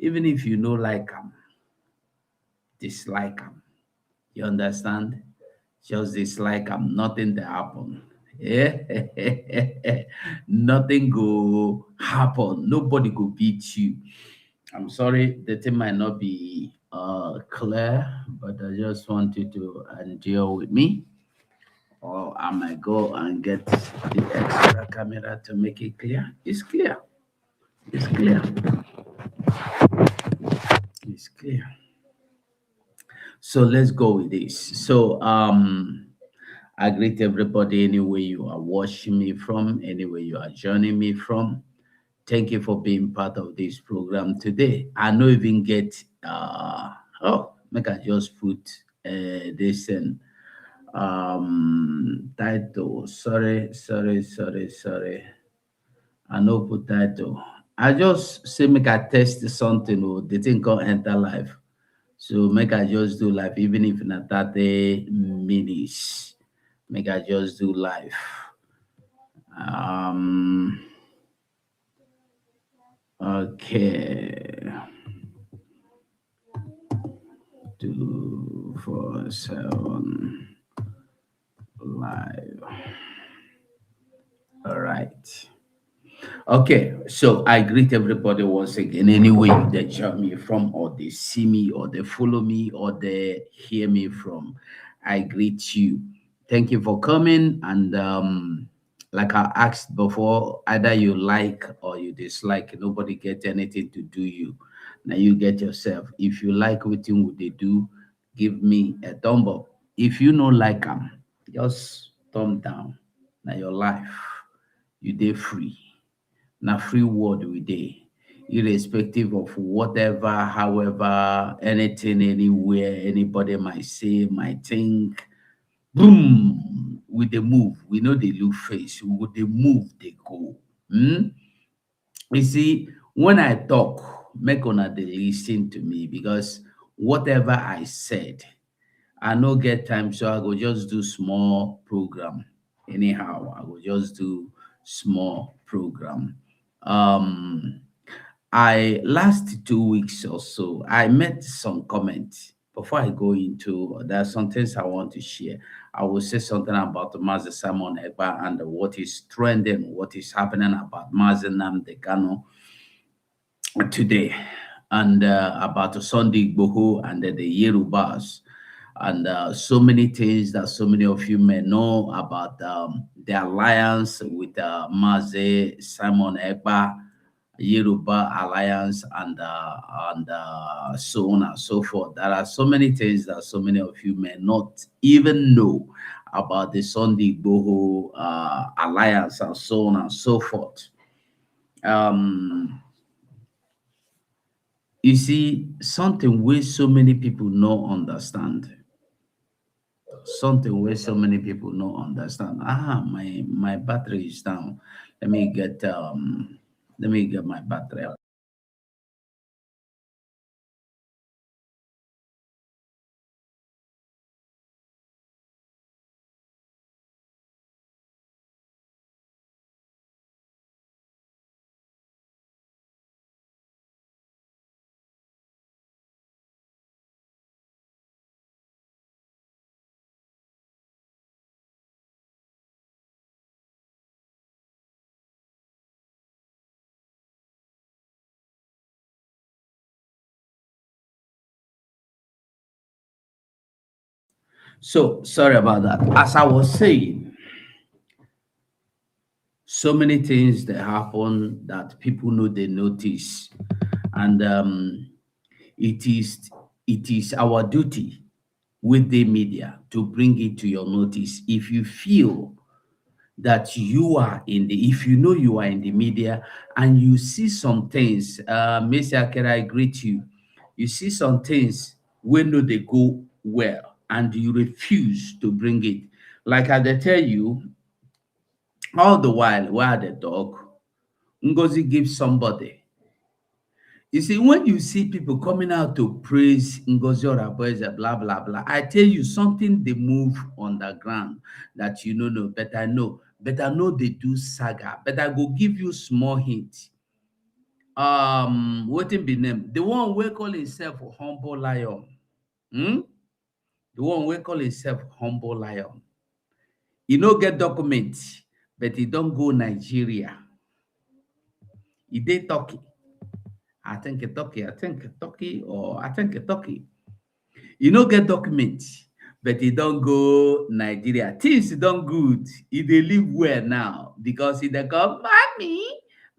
Even if you know like them, dislike them. You understand? Just dislike them, nothing to happen. Yeah. Nothing go happen. Nobody go beat you. I'm sorry, the thing might not be clear, but I just want you to endure with me. Or I might go and get the extra camera to make it clear. It's clear. It's clear. It's clear. So let's go with this. So I greet everybody anywhere you are watching me from, anywhere you are joining me from. Thank you for being part of this program today. I know even get oh, make I just put this in title. Sorry. I know put title. I just say make I test something or the thing called enter live. So make I just do live even if not 30 minutes. Make I just do live. Um okay. 247 live. All right. Okay, so I greet everybody once again. Anyway, they join me from, or they see me, or they follow me, or they hear me from, I greet you. Thank you for coming. And like I asked before, either you like or you dislike. Nobody get anything to do you. Now you get yourself. If you like what they do, give me a thumb up. If you don't like them, just thumb down. Now your life, you day free. Now free word we day, irrespective of whatever, however, anything, anywhere, anybody might say, might think. Boom, with the move, we know they look face. With the move, they go. Hmm? You see, when I talk, make una dey listen to me because whatever I said, I no get time, so I go just do small program. Anyhow, I go just do small program. Um, I last 2 weeks or so, I met some comments. Before I go into, there are some things I want to share. I will say something about Master Simon Ekpa and what is trending, what is happening about Master Namdekano today, and about Sunday Igboho and the Yerubas, and so many things that so many of you may know about the alliance with Maze Simon Ekpa, Yoruba alliance, and so on and so forth. There are so many things that so many of you may not even know about the Sunday Igboho alliance and so on and so forth. Um, you see, something where so many people no understand. Something where so many people no understand. My battery is down. Let me get my battery. So sorry about that. As I was saying, so many things that happen that people know they notice, and it is it is our duty with the media to bring it to your notice. If you feel that you are in the, if you know you are in the media and you see some things, Mr. Akera, I greet you. You see some things when no they go well and you refuse to bring it. Like I dey tell you, all the while they talk, Ngozi gives somebody. You see, when you see people coming out to praise Ngozi Oraboeze, blah, blah, blah, I tell you something they move on the ground that you know, better know they do saga, but I go give you small hint. wetin be name? The one wey call himself humble lion. Hmm? The one wey call himself humble lion. He no get document, but he don't go Nigeria. He dey Turkey. I think Turkey, or I think Turkey. He no get document, but he don't go Nigeria. Things don good. He dey live well now because he dey come, mommy,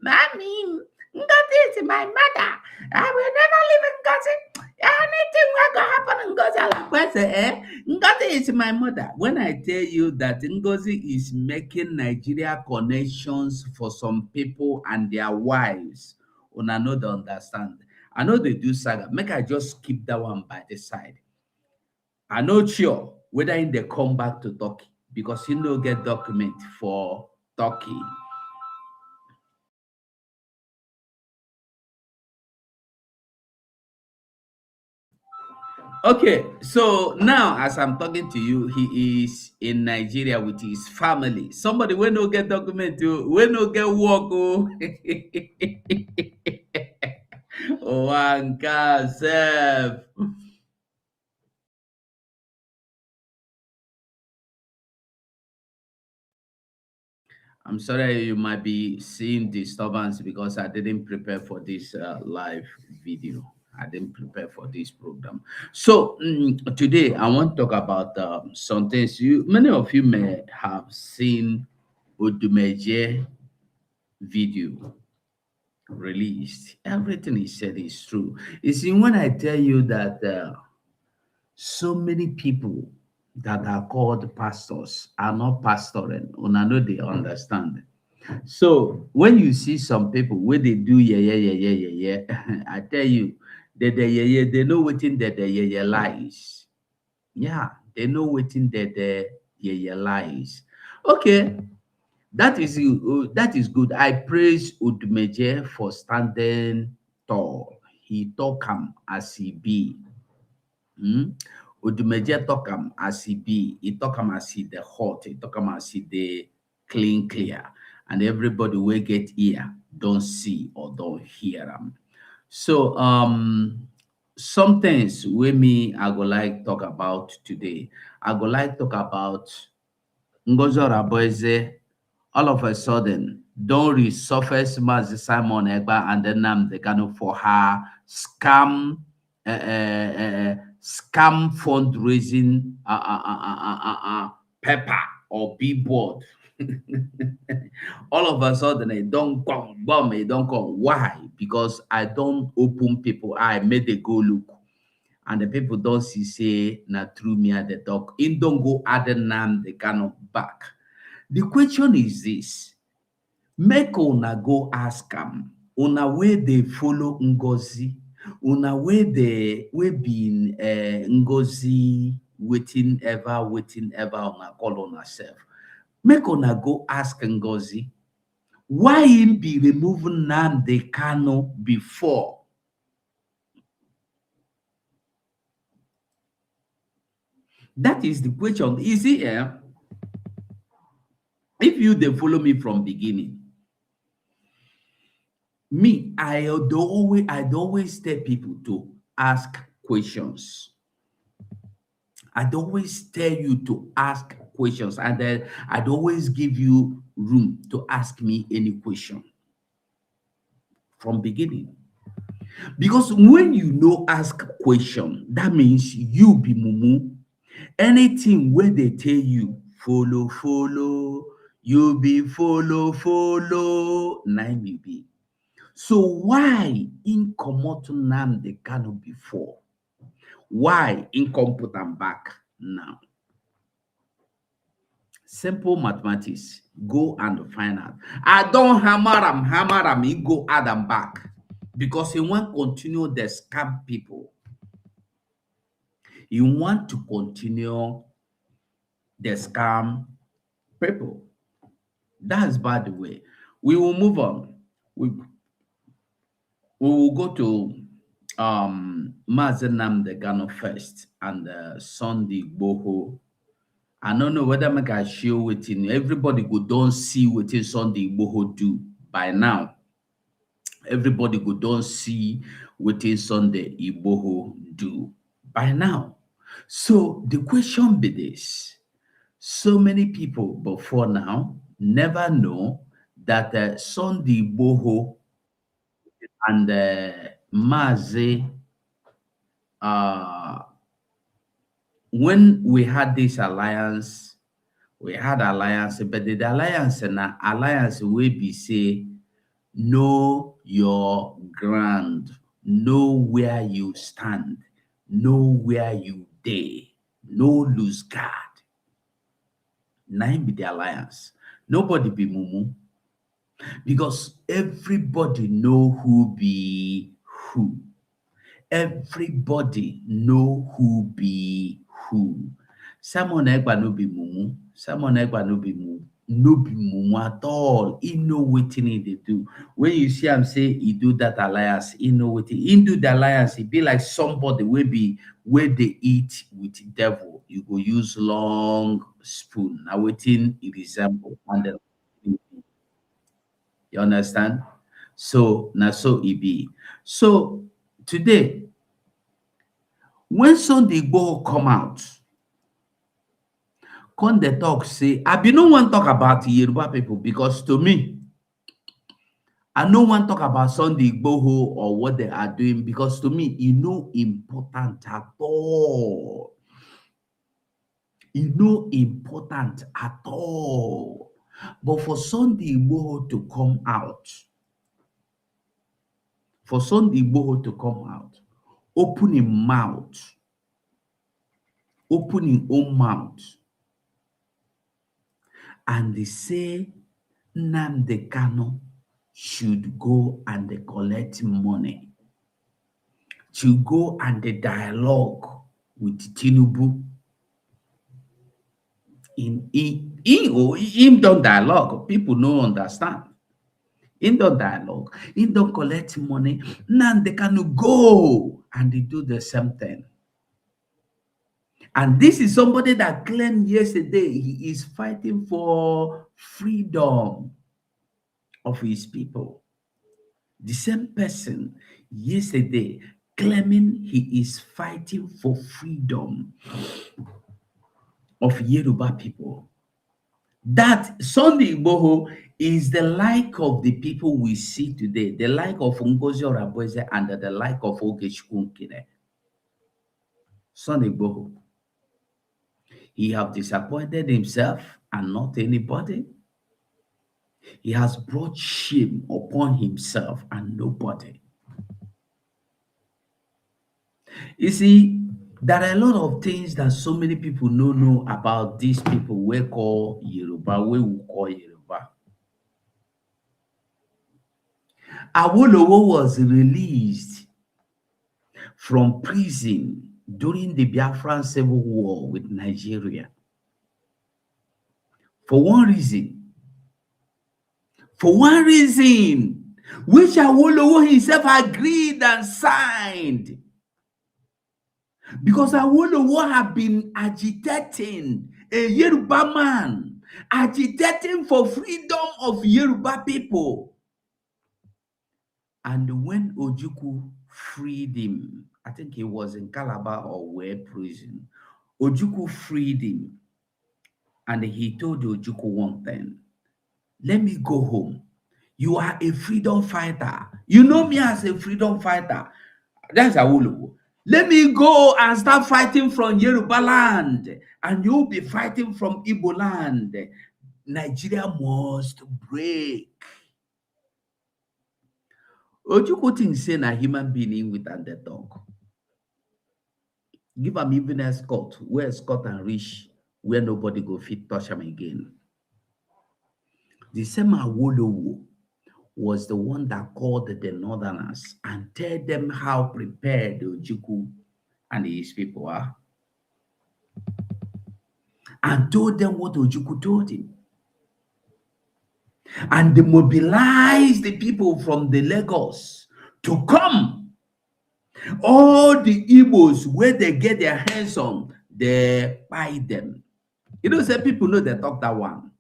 mommy, Ngozi is my mother. I will never leave Ngozi. Anything wey go happen, Ngozi, I like say, Ngozi is my mother. When I tell you that Ngozi is making Nigeria connections for some people and their wives, una no dey understand. I know they do saga. Make I just keep that one by the side. I no sure whether im dey come back to Turkey because he no get document for Turkey. Okay, so now as I'm talking to you, he is in Nigeria with his family. Somebody wey no get document o, wey no get work o. Owanka sef. I'm sorry you might be seeing disturbance because I didn't prepare for this live video. I didn't prepare for this program. So today I want to talk about some things. Many of you may have seen Odumeje video released. Everything he said is true. You see, when I tell you that so many people that are called pastors are not pastoring, una know they understand. So when you see some people where they do yeah, I tell you, they know wetin the yeah lies. Yeah, they know wetin the yeah lies. Okay, that is good. I praise Udmeje for standing tall. He talk am as he be. Hmm? Odumeje talk am as he be. He talk am as he the hot. He talk am as he the clear. And everybody will get ear, don't see or don't hear am. So some things wey me I go like talk about today. I go like talk about Ngozi Oraboeze all of a sudden don't resurface Mazi Simon Ekpa and then Nnamdi Kanu for her scam fundraising paper or billboard. All of a sudden it don't come, bomb, it don't come. Why? Because I don't open people. I made a go look. And the people don't see say na through me at the talk. In don't go add Nnamdi Kanu back. The question is this: make una go ask am, una wey dey follow Ngozi, una wey been Ngozi waiting ever una call una sef. Make una go ask Ngozi why him be remove Nnamdi Kanu before. That is the question. Is it if you dey follow me from beginning, me I always tell people to ask questions. I'd always tell you to ask questions, and then I'd always give you room to ask me any question from beginning. Because when you no ask question, that means you be mumu. Anything where they tell you follow, you be follow, nine you be. So why in comot Nnamdi Kanu before? Why in come put am back now? Simple mathematics. Go and find out. I don't hammer am, he go add am back. Because he want continue the scam people. You want to continue the scam people. That's by the way. We will move on. We will go to Mazen Nnamdi Kanu first and Sunday Boho. I don't know whether make I show wetin everybody go don't see wetin Sunday Igboho do by now. Everybody go don't see wetin Sunday Igboho do by now. So the question be this: so many people before now never know that Sunday Igboho and Mazi, uh, when we had this alliance, we had alliance, but the alliance na alliance will be say know your ground, know where you stand, know where you dey, no lose guard. Na him be the alliance. Nobody be mumu because everybody know who be who. Everybody know who be who. Simon Ekpa no be mumu. Simon Ekpa no be mumu at all. He know wetin he dey do. When you see him say he do that alliance, he know wetin he do the alliance. He be like somebody where they eat with devil. You go use long spoon. Now wetin he resemble and then you understand? So now so he be. So today, when Sunday Igboho come out, come dey talk say, I be no wan talk about Yoruba people because to me, I no wan talk about Sunday Igboho or what they are doing because to me, e no important at all. E no important at all. But for Sunday Igboho to come out, open him mouth, open him own mouth, and they say Nnamdi Kanu should go and they collect money, to go and they dialogue with Tinubu. Him don't dialogue. People no understand. Him don't dialogue. Him don't collect money. Nnamdi Kanu go and they do the same thing. And this is somebody that claimed yesterday he is fighting for freedom of his people. The same person yesterday claiming he is fighting for freedom of Yoruba people. That Sunday Igboho is the like of the people we see today, the like of Ngozi Orabueze and the like of Ogechukwu Nkine. Sunday Igboho. He have disappointed himself and not anybody. He has brought shame upon himself and nobody. You see, there are a lot of things that so many people don't know about these people we call Yoruba, we will call Yoruba. Awolowo was released from prison during the Biafran Civil War with Nigeria. For one reason, which Awolowo himself agreed and signed. Because Awolowo have been agitating, a Yoruba man, agitating for freedom of Yoruba people. And when Ojukwu freed him, I think he was in Calabar or where prison, Ojukwu freed him. And he told Ojukwu one thing, let me go home. You are a freedom fighter. You know me as a freedom fighter. That's Awolowo. Let me go and start fighting from Yoruba land, and you'll be fighting from Igbo land. Nigeria must break. Ojukwu think say na human being with and the talk. Give am even escort, where escort and reach where nobody go fit touch him again. The same Awolowo was the one that called the Northerners and tell them how prepared Ojukwu and his people are, and told them what Ojukwu told him. And they mobilized the people from the Lagos to come. All the Igbos, where they get their hands on, they buy them. You know, say people know they talk that one.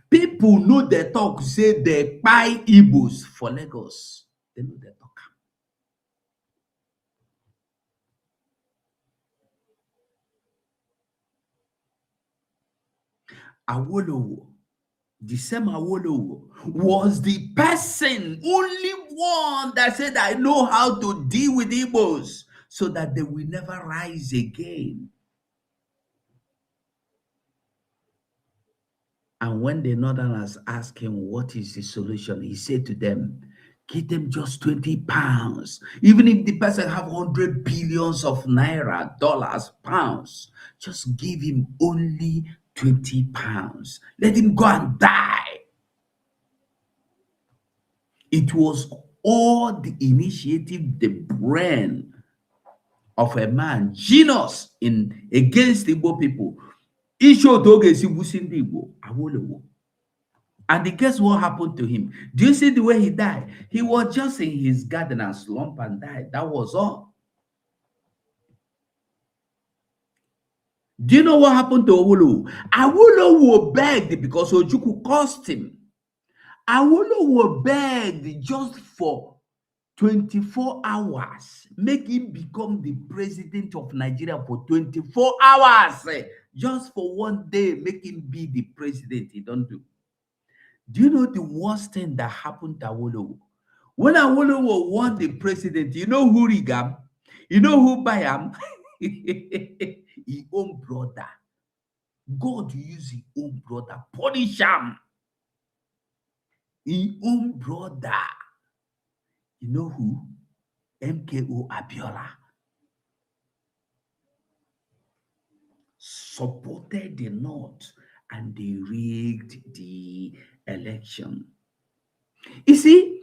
People know they talk, say they buy Igbos for Lagos. They know they talk. Awolowo, the same Awolowo, was the person, only one that said, I know how to deal with Igbos so that they will never rise again. And when the Northerners asked him what is the solution, he said to them, give them just 20 pounds. Even if the person have 100 billions of naira, dollars, pounds, just give him only 20 pounds. Let him go and die. It was all the initiative, the brain of a man, genius in against Igbo people. Isho toge si busindi Igbo, Awolowo. And guess what happened to him? Do you see the way he died? He was just in his garden and slump and died. That was all. Do you know what happened to Awolowo? Awolowo begged because Ojukwu cost him. Awolowo begged just for 24 hours. Make him become the president of Nigeria for 24 hours. Just for one day, make him be the president. He don't do. Do you know the worst thing that happened to Awolowo? When Awolowo won the president, you know who rig am? You know who buy him? His own brother. God use his own brother, punish him. His own brother. You know who? MKO Abiola supported the North and they rigged the election. You see,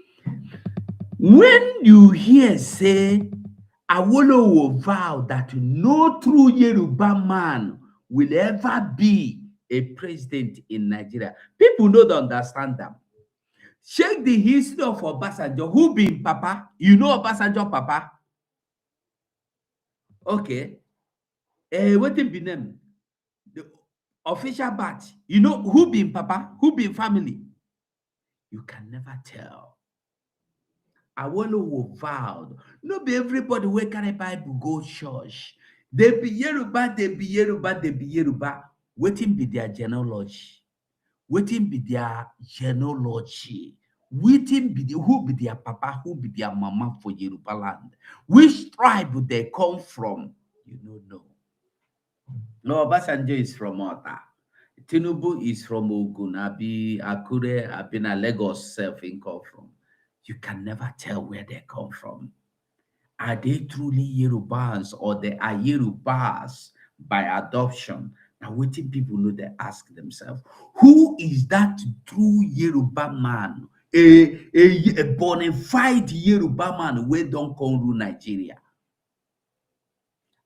when you hear say Awolowo vow that no true Yoruba man will ever be a president in Nigeria, people don't understand them. Check the history of Obasanjo. Who be him papa? You know Obasanjo papa? Okay. What be name? The official bat. You know who be him papa? Who be him family? You can never tell. Awolowo vowed. No be everybody wey carry Bible go church. They be Yoruba, they be Yoruba, they be Yoruba. Wetin be their genealogy? Wetin be their genealogy? Wetin be who be their papa, who be their mama for Yoruba land? Which tribe they come from? You don't know. No, Obasanjo is from Ota. Tinubu is from Ogun, Abi, Akure, Abi na Lagos self in come from. You can never tell where they come from. Are they truly Yorubas or they are Yorubas by adoption? Now, waiting people know they ask themselves, who is that true Yoruba man? A bona fide Yoruba man where don't come rule Nigeria.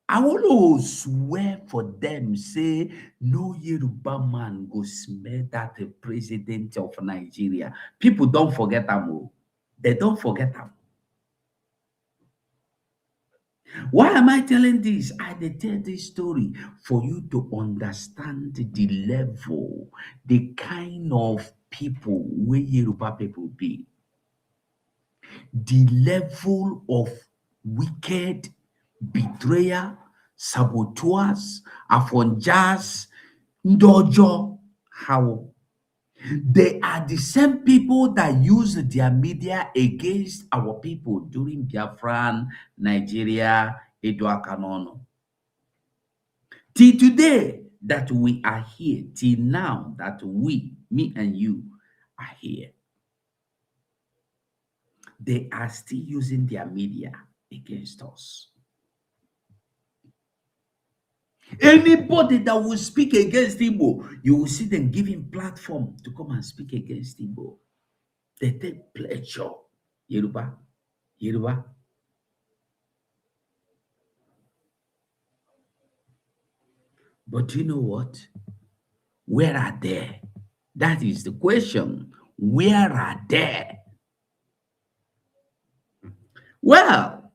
I want to swear for them, say no Yoruba man go smell that the president of Nigeria. People don't forget them. They don't forget them. Why am I telling this? I dey tell this story for you to understand the level, the kind of people where Yoruba people be, the level of wicked betrayal, saboteurs, afonjas, ndojo, how they are the same people that use their media against our people during Biafran, Nigeria, Eduakanono. Till today that we are here, till now that we, me and you, are here, they are still using their media against us. Anybody that will speak against Igbo, you will see them giving platform to come and speak against Igbo. They take pleasure. Yoruba, Yoruba. But you know what? Where are they? That is the question. Where are they? Well,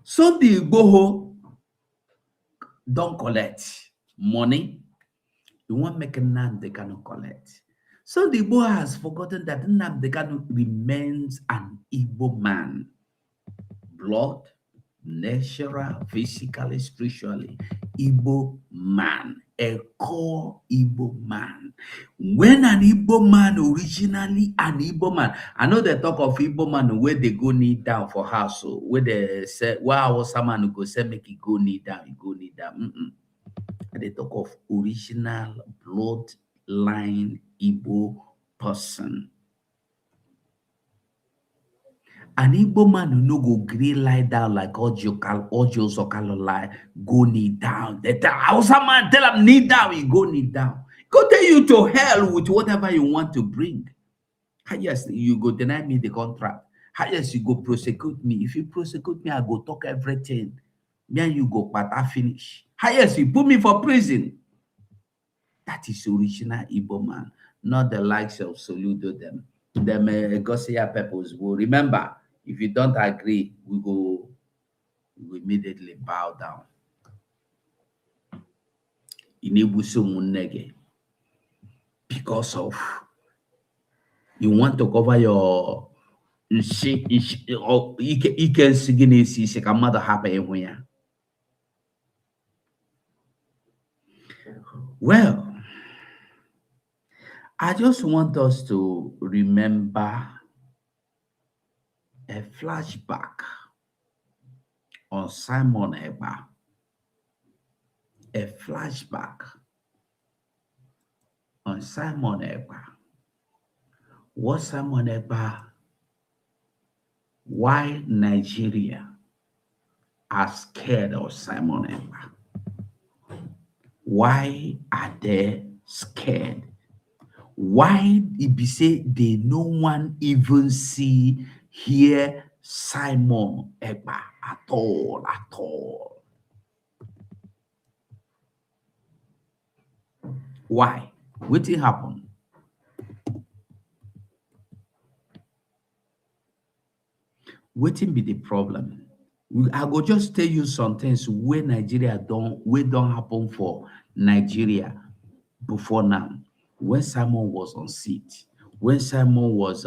Sunday Igboho don't collect money. You want make a land they cannot collect. So the boy has forgotten that Nnamdi Kanu remains an Igbo man. Blood, natural, physically, spiritually, Igbo man, a core Igbo man. When an Igbo man, originally an Igbo man, I know they talk of Igbo man where they go knee down for house, so where they say, why was someone who go say make he go knee down, he go knee down. They talk of original bloodline Igbo person. An Igbo man who no go gree lie down like Ojo Sokalo lie, go knee down. They tell Hausa man, tell him knee down, he go knee down. Go tell you to hell with whatever you want to bring. Highest, you go deny me the contract. Highest, you go prosecute me. If you prosecute me, I go talk everything. Me and you go pata finish. Highest, you put me for prison. That is original Igbo man, not the likes of Soludo them. Them Gosia Peppers will remember. If you don't agree, we immediately bow down. Inebuso Munege. Because of you want to cover your or you can see a mother happy when. Well, I just want us to remember a flashback on Simon Ekpa. A flashback on Simon Ekpa. What Simon Ekpa? Why Nigeria are scared of Simon Ekpa? Why are they scared? Why it be say they no one even see hear Simon Ekpa at all, at all? Why? What did happen? Wetin be the problem? I go just tell you some things where Nigeria don't happen for Nigeria before now. When Simon was on seat, when Simon was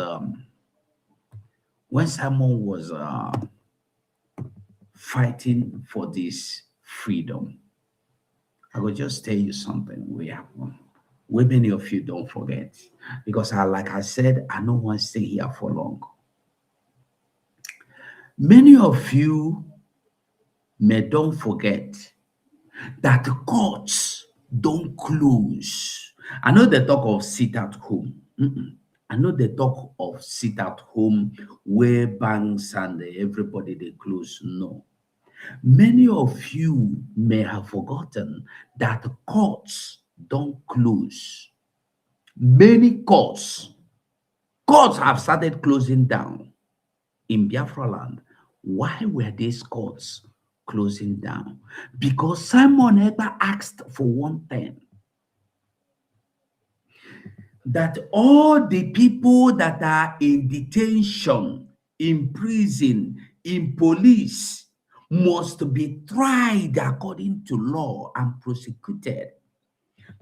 fighting for this freedom, I will just tell you something will happen. Where many of you don't forget. Because like I said, I don't want to stay here for long. Many of you may don't forget that the courts don't close. I know they talk of sit at home. I know they talk of sit at home where banks and everybody they close. No. Many of you may have forgotten that the courts don't close. Many courts have started closing down in Biafra land. Why were these courts closing down? Because Simon Ekpa asked for one thing, that all the people that are in detention, in prison, in police must be tried according to law and prosecuted.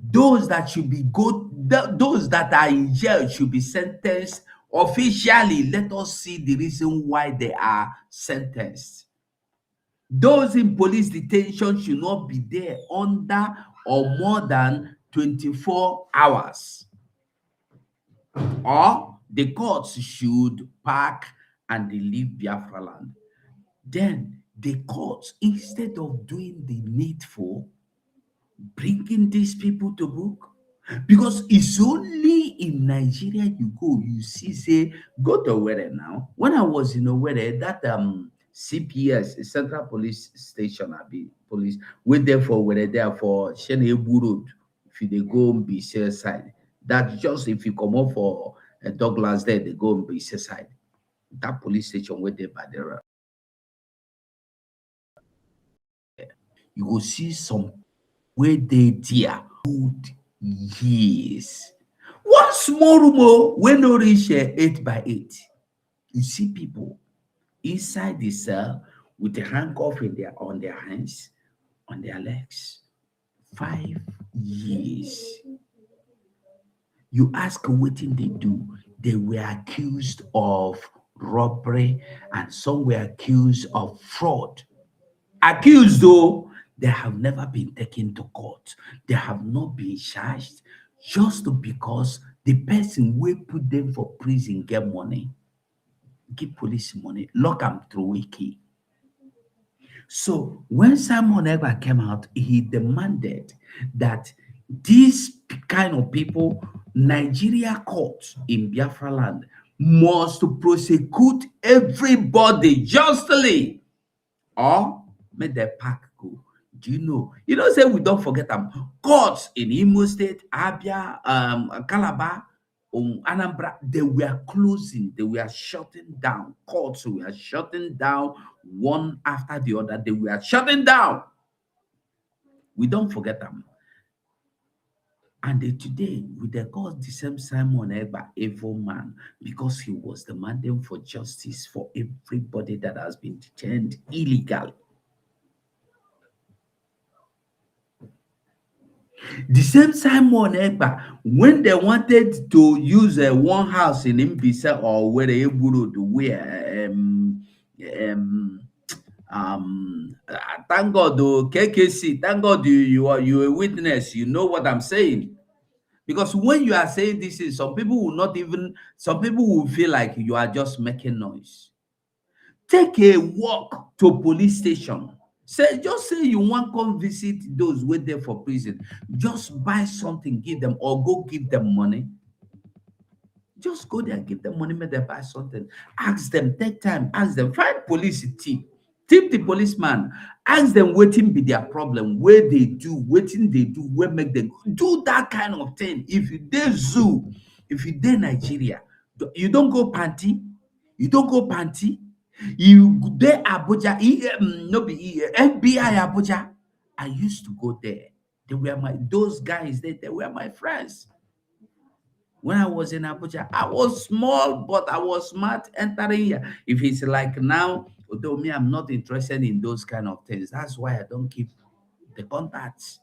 Those that should be those that are in jail should be sentenced officially. Let us see the reason why they are sentenced. Those in police detention should not be there under or more than 24 hours. Or the courts should pack and they leave Biafra land. Then the courts, instead of doing the needful, bringing these people to book, because it's only in Nigeria you go, you see, say, go to Owerri now. When I was in Owerri, that CPS, Central Police Station, I be police, wait there for Owerri, there for Shenebu Road. If you they go on be side, that just if you come up for Douglas there, they go on be side. That police station where they by there, you will see some where they there good years. One small room when no reach 8 by 8. You see people inside the cell with a handcuff in on their hands, on their legs. 5 years. You ask what thing they do. They were accused of robbery and some were accused of fraud. Accused though, they have never been taken to court. They have not been charged just because the person will put them for prison get money, give police money, lock them through a key. So when Simon Ekpa came out, he demanded that these kind of people, Nigeria courts in Biafra land must prosecute everybody justly or make the pack go. Do you know? You know, say we don't forget them. Courts in Imo State, Abia, Calabar, Anambra, they were closing, they were shutting down. Courts were shutting down one after the other. They were shutting down. We don't forget them. And today, we they call the same Simon Ekpa evil man because he was demanding for justice for everybody that has been detained illegally. The same Simon Ekpa, when they wanted to use one house in Mbisa or where they able to where um thank God though KKC, thank God you a witness, you know what I'm saying. Because when you are saying this, some people will not even, some people will feel like you are just making noise. Take a walk to police station. Just say you want come visit those wait there for prison. Just buy something, give them, or go give them money. Just go there, give them money, make them buy something. Ask them, take time, ask them, find police tip. Tip the policeman. Ask them waiting be their problem, where they do, waiting they do, where make them do that kind of thing. If you dare zoo, if you dare Nigeria, you don't go panty, you don't go panty, you there Abuja, no be FBI Abuja. I used to go there. They were those guys, they were my friends. When I was in Abuja, I was small, but I was smart entering here. If it's like now, although me, I'm not interested in those kind of things. That's why I don't keep the contacts.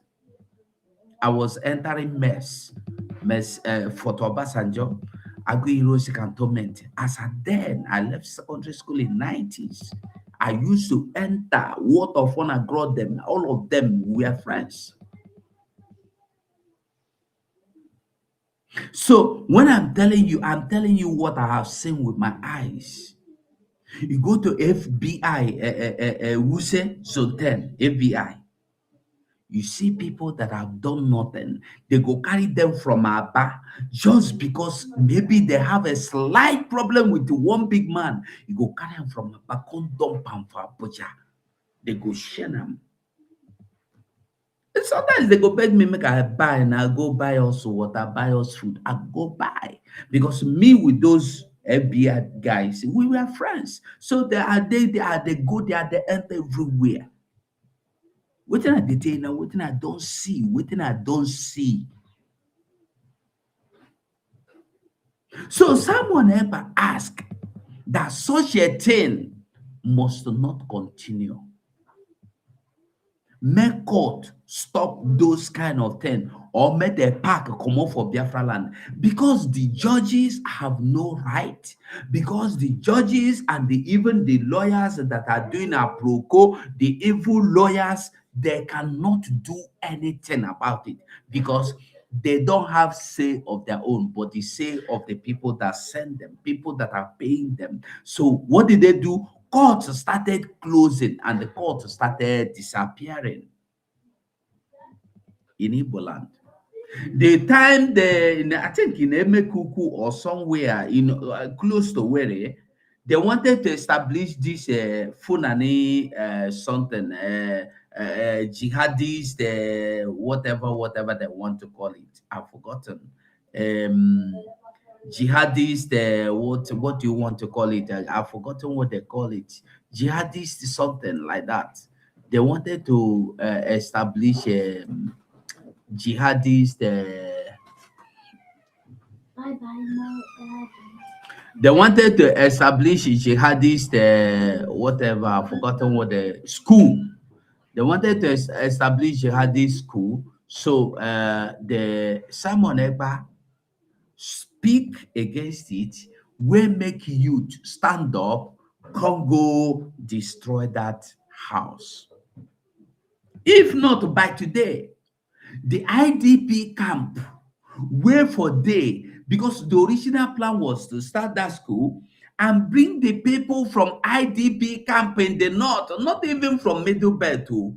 I was entering Fort Obasanjo, Agui Heroes Cantonment. As at then, I left secondary school in 90s. I used to enter what of one I brought them. All of them were friends. So when I'm telling you what I have seen with my eyes. You go to FBI, Wuse Zone 10, FBI. You see people that have done nothing. They go carry them from Aba just because maybe they have a slight problem with the one big man. You go carry them from Aba, come dump them for Abuja. They go share them. And sometimes they go beg me, make I buy, and I go buy us water, buy us food. I go buy because me with those FBI guys, we were friends. So they go there, they enter everywhere. Waiting I detain now, waiting I don't see, waiting I don't see. So someone ever ask that such a thing must not continue. Make court stop those kind of thing or make the park come off for Biafra land because the judges have no right, because the judges and even the lawyers that are doing a proco, the evil lawyers, they cannot do anything about it because they don't have say of their own, but the say of the people that send them, people that are paying them. So what did they do? Courts started closing and the court started disappearing in Igbo land. The time I think in Emekuku or somewhere in close to where they wanted to establish this Funani something jihadist whatever they want to call it. I've forgotten. Um, Jihadist what do you want to call it? I've forgotten what they call it. Jihadist something like that. They wanted to establish jihadist they wanted to establish a jihadist whatever, I've forgotten what the school. They wanted to establish jihadist school. So the Simon Ekpa speak against it, will make youth stand up, come go destroy that house. If not by today, the IDP camp wait for day, because the original plan was to start that school and bring the people from IDP camp in the north, not even from Middle Belt, oh,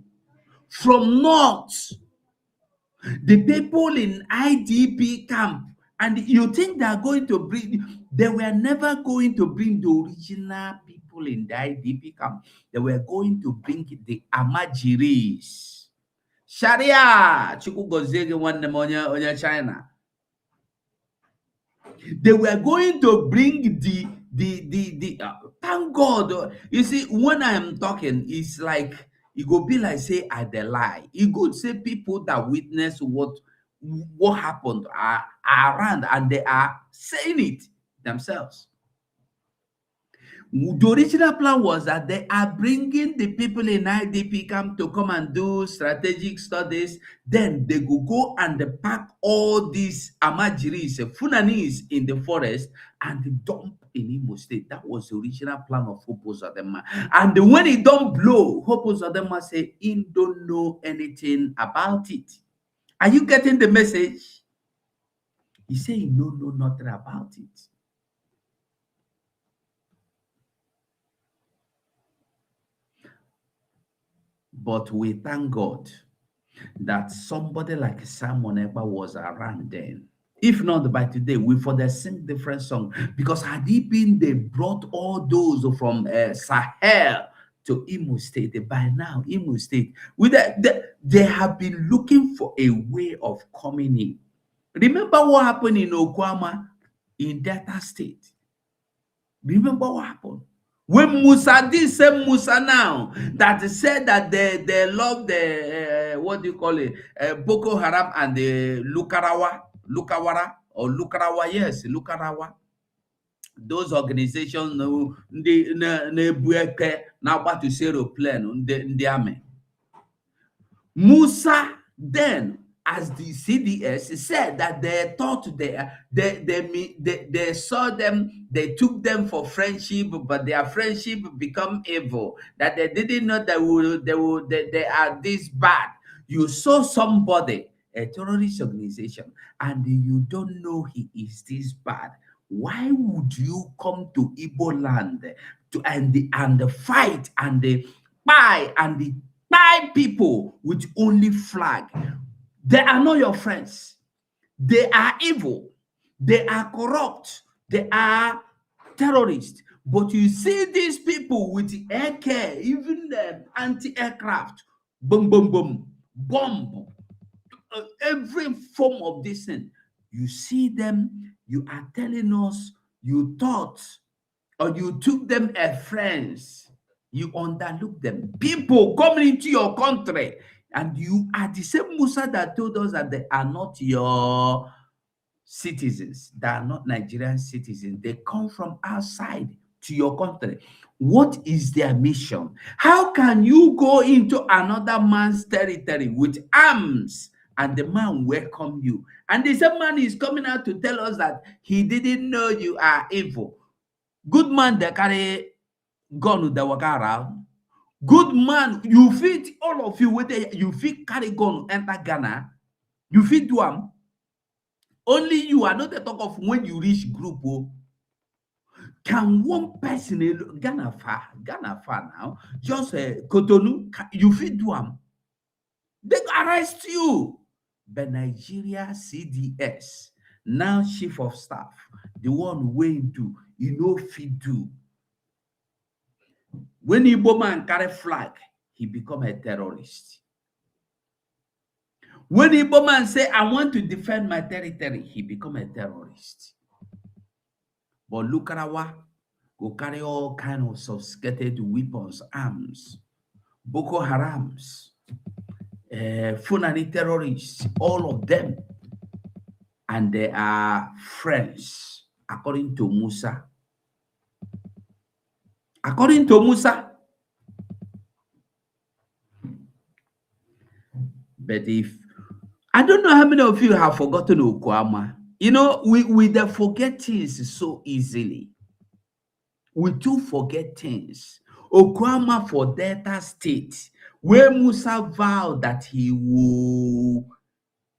from north, the people in IDP camp. And you think they are going to bring, they were never going to bring the original people in the IDP camp. They were going to bring the Amajiris. Sharia, Chukwu gozie gị nwanne m onye China. They were going to bring thank God. You see, when I am talking, it's like it go be like say I dey lie. It could say people that witness what happened are around and they are saying it themselves. The original plan was that they are bringing the people in IDP camp to come and do strategic studies. Then they will go and pack all these Amajiris, Funanis in the forest and dump in Imo State. That was the original plan of Hope Uzodinma. And when it don't blow, Hope Uzodinma say he don't know anything about it. Are you getting the message? He say he don't know nothing about it. But we thank God that somebody like Simon Ekpa was around then. If not by today, we for the sing different song. Because had he been, they brought all those from Sahel to Imo State. By now, Imo State, they have been looking for a way of coming in. Remember what happened in Okwama in Delta State? Remember what happened? When Musa, this same Musa now, that said that they love the, what do you call it, Boko Haram and the Lukawara, or Lukarawa, yes, Lukarawa. Those organizations, now what to say, plan, the army. Musa then, as the CDS said, that they thought they saw them, they took them for friendship, but their friendship become evil. That they didn't know they are this bad. You saw somebody, a terrorist organization, and you don't know he is this bad. Why would you come to Igbo land and fight and buy and buy people with only flag? They are not your friends. They are evil. They are corrupt. They are terrorists. But you see these people with the air care, even the anti-aircraft, boom, boom, boom, bomb, every form of this thing. You see them, you are telling us you thought or you took them as friends. You underlook them. People coming into your country, and you are the same Musa that told us that they are not your citizens, they are not Nigerian citizens. They come from outside to your country. What is their mission? How can you go into another man's territory with arms and the man welcome you? And the same man is coming out to tell us that he didn't know you are evil. Good man, they carry gun with the waka around. Good man, you fit all of you with you fit carry gun enter Ghana. You fit do am. Only you are not the talk of when you reach group. Oh. Can one person Ghana far now? Just Cotonou, you fit do am. They arrest you. But Nigeria CDS, now chief of staff, the one wey do, you know fit do. When Igbo man carry flag, he become a terrorist. When Igbo man say, I want to defend my territory, he become a terrorist. But Lukarawa go carry all kind of sophisticated weapons, arms, Boko Harams, Fulani terrorists, all of them. And they are friends, according to Musa. According to Musa. But if I don't know how many of you have forgotten Okwama. we the forget things so easily. We do forget things. Okwama for Delta State, where Musa vowed that he will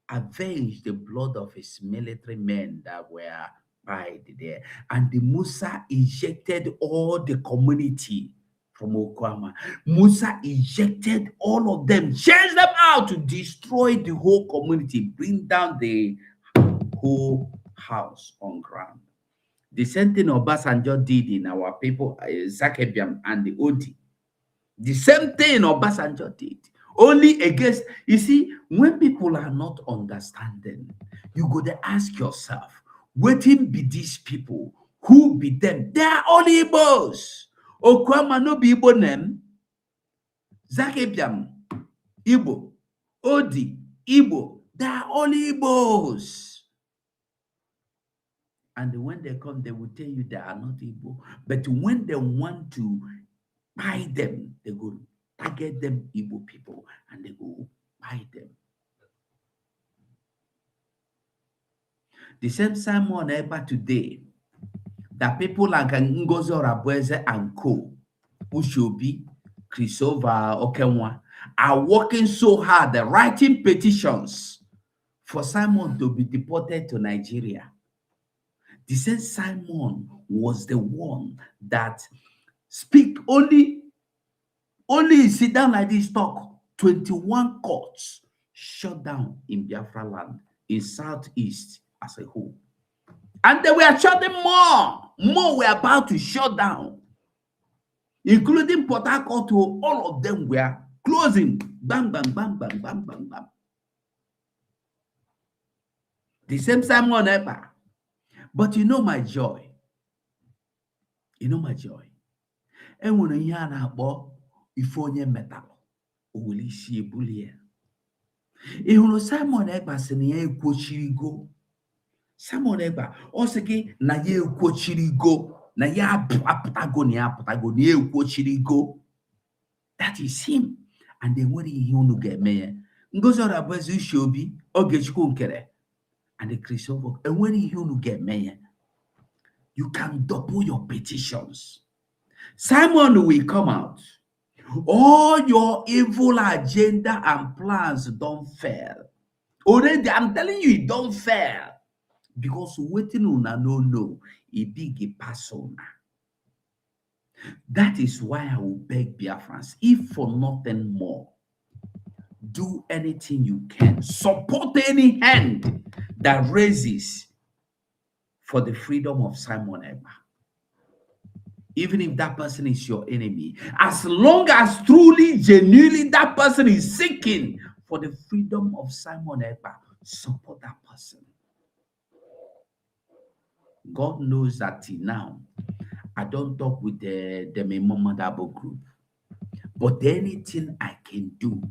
avenge the blood of his military men that were died there. And the Musa ejected all the community from Okwama. Musa ejected all of them, chased them out to destroy the whole community, bring down the whole house on ground. The same thing Obasanjo did in our people, Zakebiam and the Odi. The same thing Obasanjo did. Only against, you see, when people are not understanding, you go to ask yourself, waiting be these people? Who be them? They are all Igbos. Okwama no be Igbo name. Zakebiam, Igbo. Odi, Igbo. They are all Igbos. And when they come, they will tell you they are not Igbo. But when they want to buy them, they go target them Igbo people and they go buy them. The same Simon Ekpa today, that people like Ngozi Orabueze and co, Ushobi, Christopher Okenwa, are working so hard, they're writing petitions for Simon to be deported to Nigeria. The same Simon was the one that speak only sit down like this talk. 21 courts shut down in Biafra land, in Southeast as a whole. And they were shutting more. More were about to shut down, including Port Harcourt. All of them were closing. Bang, bang, bang, bang, bang, bang, bang. The same Simon Ekpa. But you know my joy. You know my joy. And when you hear about ife onye metal, oweli isi ebulie. Ihunu Simon Ekpa sị na ya ekwochirigo. Simon Ekpa ọ sị gị na ya ekwochirigo, na ya apụtago na ya apụtago na ya ekwochirigo. That is him. And then nwere ihe unu ga-eme ya. Ngozi Orabueze Ushobi, Ogechukwu Nkere, and the Christopher, and when you get mayor, you can double your petitions. Simon will come out. All your evil agenda and plans don't fail. Already, I'm telling you, it don't fail. Because waiting on no, a big persona. That is why I will beg Biafrans, if for nothing more, do anything you can. Support any hand that raises for the freedom of Simon Ekpa. Even if that person is your enemy, as long as truly, genuinely that person is seeking for the freedom of Simon Ekpa, support that person. God knows that till now, I don't talk with the Memomandabo group. But anything I can do,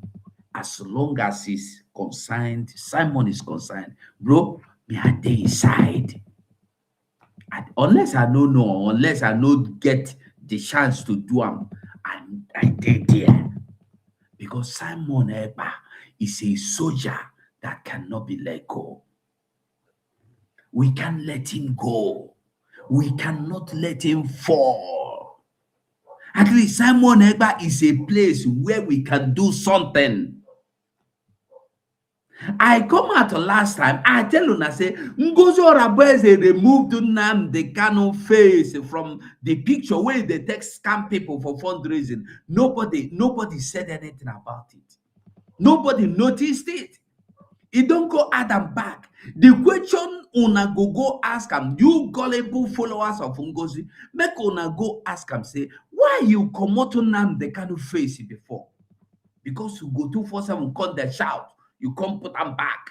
as long as it's concerned, Simon is concerned, bro, me I dey inside. Unless I don't know, unless I don't get the chance to do them, I dey there. Because Simon Ekpa is a soldier that cannot be let go. We can't let him go. We cannot let him fall. At least Simon Ekpa is a place where we can do something. I come out last time, I tell you, I say, Ngozi Orabueze removed Nnamdi Kanu face from the picture where they take scam people for fundraising. Nobody said anything about it. Nobody noticed it. It don't go add them back. The question una go ask him, you gullible followers of Ngozi, make una go ask him, say, why you come out Nnamdi Kanu face before? Because you go 247, cut the shout. You come put them back.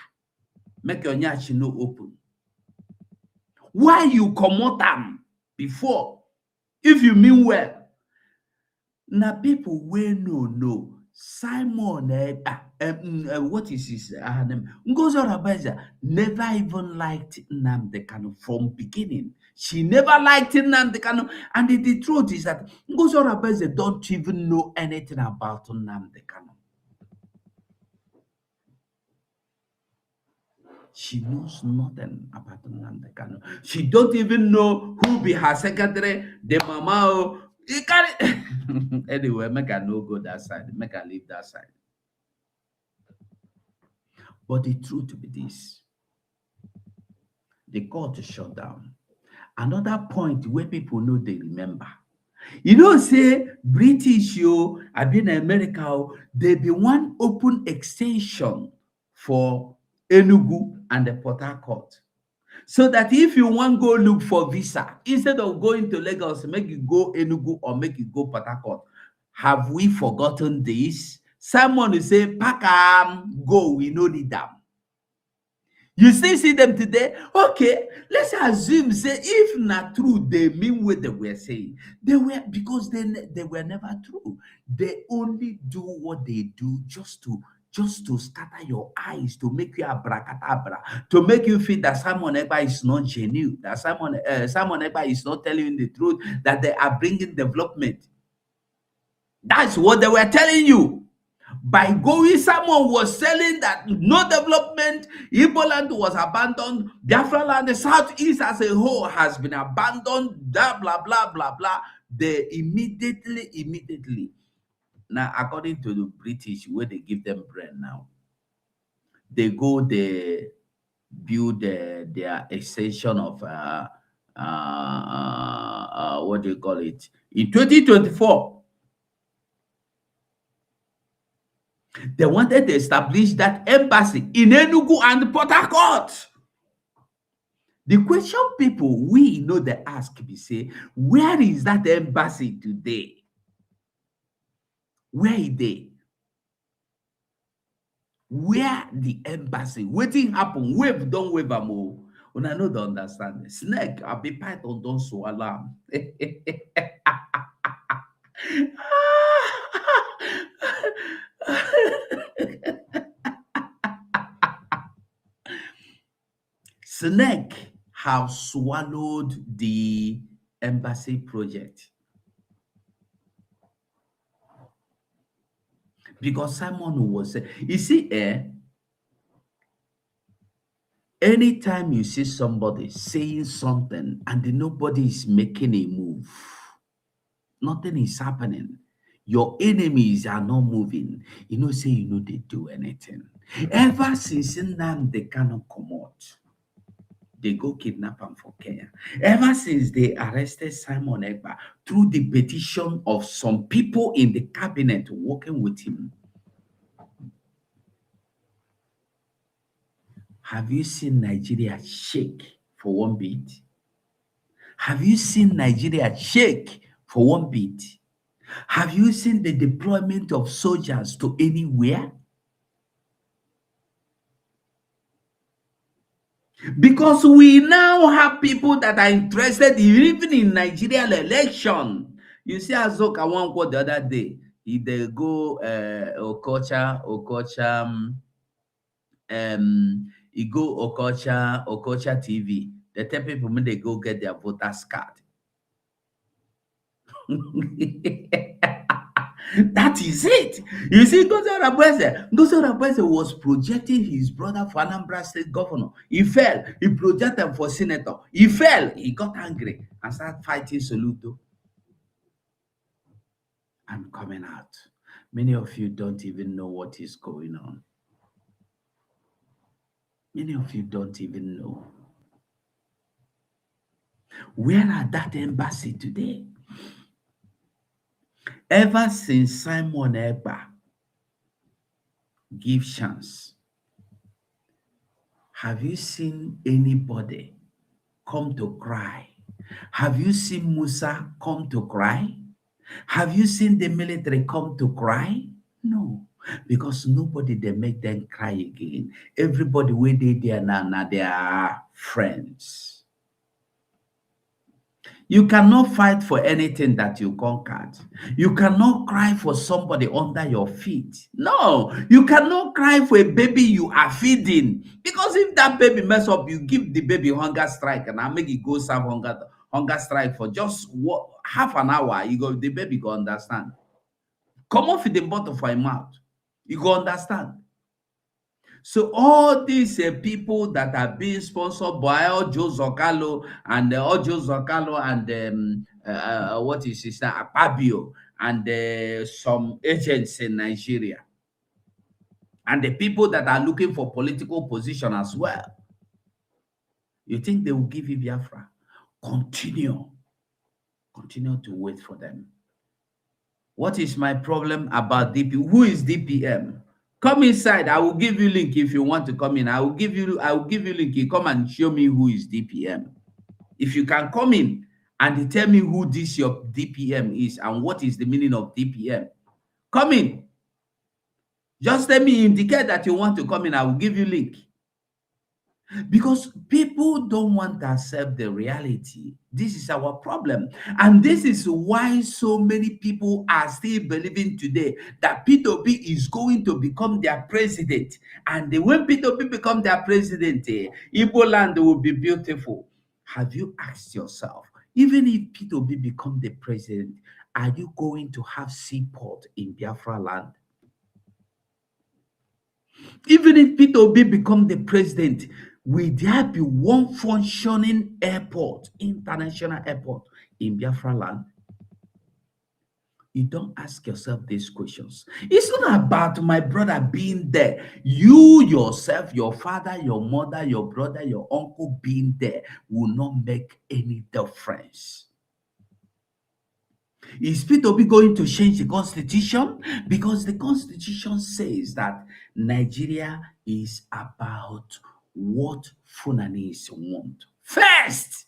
Make your nyashi no open. Why you come out them before? If you mean well. Now people will know. Simon, what is his name? Ngozi Orabueze never even liked Nnamdi Kanu from beginning. She never liked Nnamdi Kanu. And the truth is that Ngozi Orabueze don't even know anything about Nnamdi Kanu. She knows nothing about Nnamdi Kanu. She don't even know who be her secretary, the mama. Oh, you carry anyway. Make her no go that side. Make her leave that side. But the truth be this: the court shut down. Another point where people know they remember. You know, say British, you, I been in America, oh, there be one open extension for Enugu and the Port Harcourt. So that if you want go look for visa, instead of going to Lagos, make you go Enugu or make you go Port Harcourt. Have we forgotten this? Someone will say, pack go, we no need them. You still see them today? Okay, let's assume say if not true, they mean what they were saying. They were because they were never true. They only do what they do just to scatter your eyes, to make you abracadabra, to make you feel that Simon Ekpa is not genuine, that Simon Ekpa is not telling you the truth, that they are bringing development. That's what they were telling you. By going, someone was selling that no development, Igbo land was abandoned, Biafra land, the southeast as a whole has been abandoned, blah, blah, blah, blah, blah. They immediately, now according to the British, where they give them bread now, they go, they build their extension of, what do you call it? In 2024, they wanted to establish that embassy in Enugu and Port Harcourt. The question people we know they ask me say, where is that embassy today? Where is they? Where the embassy? Wetin happen? Wave don't wave am o. Una no dey understand. Snake abi python don swallow am. Snake have swallowed the embassy project because Simon was you see anytime you see somebody saying something and nobody is making a move, nothing is happening, your enemies are not moving, you know, say you know they do anything. Ever since Nnamdi Kanu comot, they go kidnap him for Kenya. Ever since they arrested Simon Ekpa through the petition of some people in the cabinet working with him, have you seen Nigeria shake for one bit? Have you seen Nigeria shake for one bit? Have you seen the deployment of soldiers to anywhere? Because we now have people that are interested even in Nigerian election. You see Azoka one quote the other day. If they go Okocha, he go Okocha TV. They tell people when they go get their voters card. That is it. You see, Ngozi was projecting his brother for Anambra State governor. He fell. He projected him for senator. He fell. He got angry and started fighting Soludo. I'm coming out. Many of you don't even know what is going on. Many of you don't even know. Where are that embassy today? Ever since Simon Ekpa give chance, have you seen anybody come to cry? Have you seen Musa come to cry? Have you seen the military come to cry? No, because nobody they make them cry again. Everybody where they there now they are friends. You cannot fight for anything that you conquered. You cannot cry for somebody under your feet. No, you cannot cry for a baby you are feeding. Because if that baby mess up, you give the baby hunger strike and I make it go serve hunger strike for just half an hour. The baby go understand. Come off with the bottle for a mouth. You go understand. So all these people that are being sponsored by Ojo Zocalo and Ojo Zocalo and what is his name, Akpabio, and some agents in Nigeria, and the people that are looking for political position as well, you think they will give you Biafra? Continue, continue to wait for them. What is my problem about DP? Who is DPM? Come inside. I will give you link if you want to come in. I will give you link. You come and show me who is DPM. If you can come in and tell me who this your DPM is and what is the meaning of DPM. Come in. Just let me indicate that you want to come in. I will give you link. Because people don't want to accept the reality. This is our problem. And this is why so many people are still believing today that P2P is going to become their president. And when P2P become their president, Igbo land will be beautiful. Have you asked yourself, even if P2P become the president, are you going to have seaport in Biafra land? Even if Peter Obi become the president, will there be one functioning airport, international airport in Biafra land? You don't ask yourself these questions. It's not about my brother being there. You yourself, your father, your mother, your brother, your uncle being there will not make any difference. Is P2P going to change the constitution? Because the constitution says that Nigeria is about what Fulanese want. First,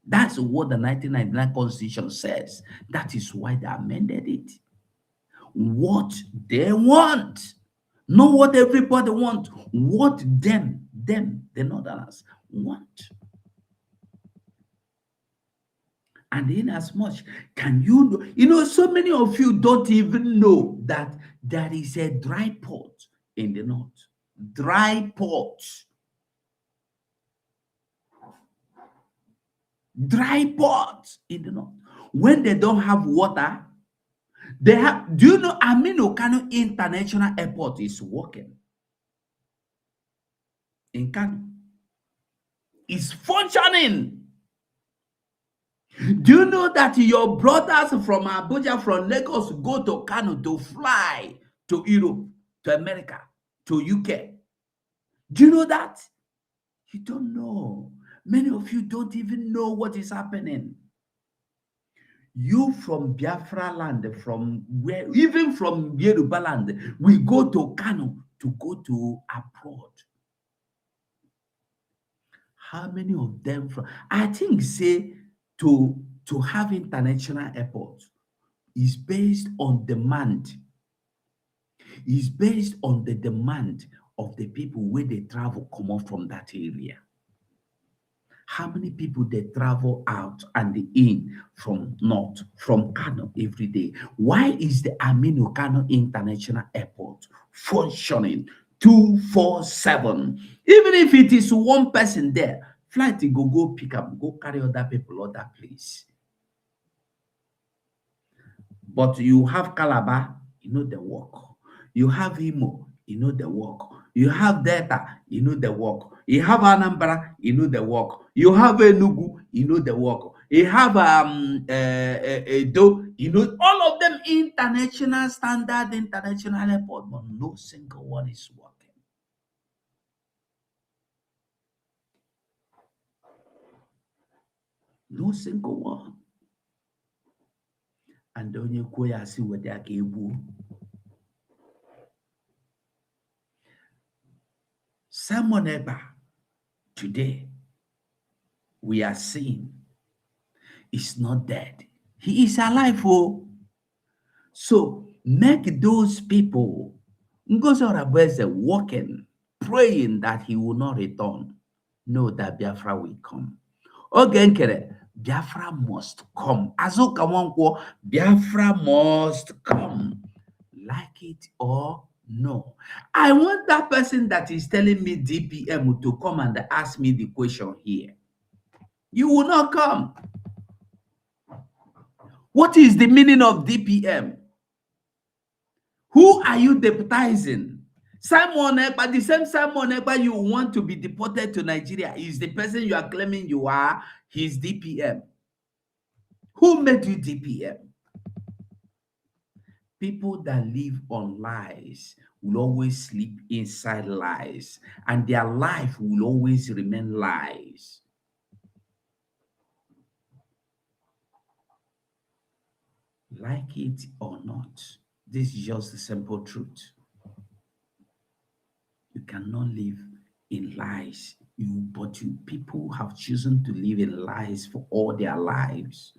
that's what the 1999 constitution says. That is why they amended it. What they want, not what everybody want. What them, the Northerners want. And in as much, can so many of you don't even know that there is a dry port in the north. Dry port. Dry port in the north. When they don't have water, they have. Do you know Aminu Kano International Airport is working in Kano? It's functioning. Do you know that your brothers from Abuja, from Lagos, go to Kano to fly to Europe, to America, to UK? Do you know that? You don't know. Many of you don't even know what is happening. You from Biafra land, from where, even from Yoruba land, we go to Kano to go to abroad. How many of them from? I think say to have international airport is based on demand. Is based on the demand of the people where they travel come out from that area. How many people they travel out and in from north, from Kano every day? Why is the Aminu Kano International Airport functioning 247? Even if it is one person there, flight go pick up, go carry other people other place. But you have Calabar, the work. You have Imo, the work. You have Delta, the work. You have Anambra, the work. You have Enugu, the work. You have Edo, all of them international standard, international airport, but no single one is working. No single one. And onye kwuo ya si weta aka egbu. Simon Ekpa, today, we are seeing is not dead. He is alive. Oh. So make those people Ngozi Oraveze walking, praying that he will not return. Know that Biafra will come. Ogenkere, Biafra must come. Azuka Nwankwo, Biafra must come. Like it or no. I want that person that is telling me DPM to come and ask me the question here. You will not come. What is the meaning of DPM? Who are you deputizing? Simon Ekpa, the same Simon Ekpa you want to be deported to Nigeria is the person you are claiming you are his DPM. Who made you DPM? People that live on lies will always sleep inside lies, and their life will always remain lies. Like it or not, this is just the simple truth. You cannot live in lies. People have chosen to live in lies for all their lives.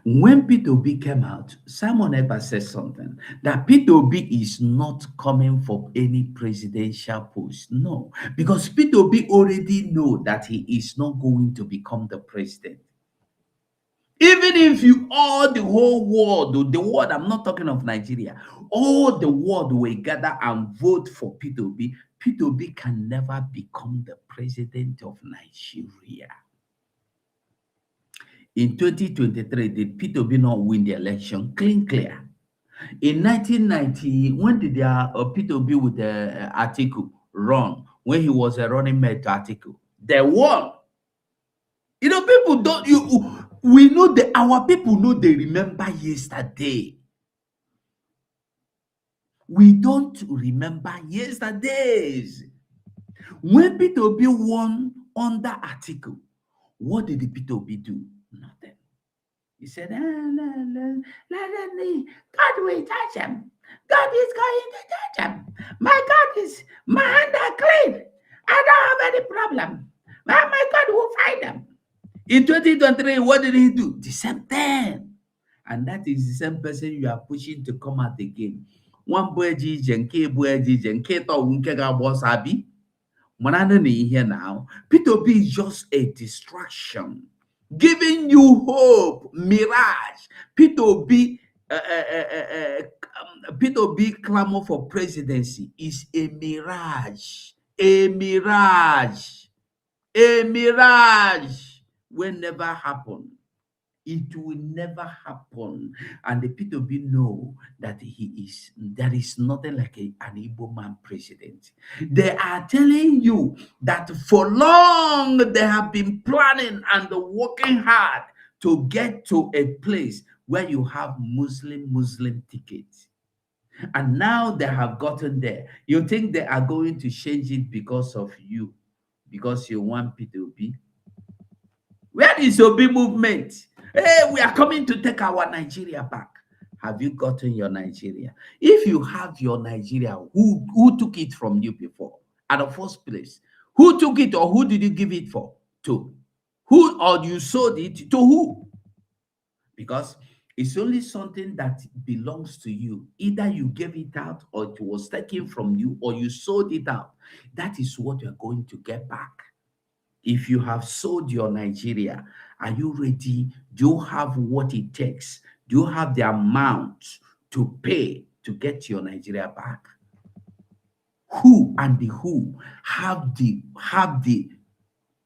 When P2B came out, Simon Eber said something that P2B is not coming for any presidential post. No, because P2B already know that he is not going to become the president. Even if all the whole world, the world, I'm not talking of Nigeria, all the world will gather and vote for P2B, P2B can never become the president of Nigeria. In 2023, did P2B not win the election? Clear. In 1990, when did P2B with Atiku run? When he was a running mate to Atiku, they won. People don't. We know that our people know they remember yesterday. We don't remember yesterdays. When P2B won under Atiku, what did the P2B do? Nothing. He said, let me, God will touch him. God is going to touch him. My hands are clean. I don't have any problem. My God will find them. In 2023, what did he do? The same thing. And that is the same person you are pushing to come out again. One boy nke to nke ga sabi. Manana here now. P2B is just a distraction, giving you hope, mirage. P2B, P2B clamor for presidency is a mirage, a mirage will never happen. It will never happen. And the P2B know that there is nothing like an Igbo man president. They are telling you that for long they have been planning and working hard to get to a place where you have Muslim tickets. And now they have gotten there. You think they are going to change it because of you, because you want P2B? Where is your big movement? Hey, we are coming to take our Nigeria back. Have you gotten your Nigeria? If you have your Nigeria, who took it from you before? At the first place, who took it, or who did you give it for? To who? Or you sold it to who? Because it's only something that belongs to you. Either you gave it out, or it was taken from you, or you sold it out. That is what you're going to get back. If you have sold your Nigeria, are you ready? Do you have what it takes? Do you have the amount to pay to get your Nigeria back? Who have the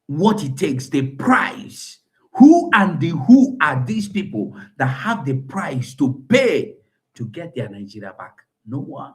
what it takes, the price? Who are these people that have the price to pay to get their Nigeria back? No one.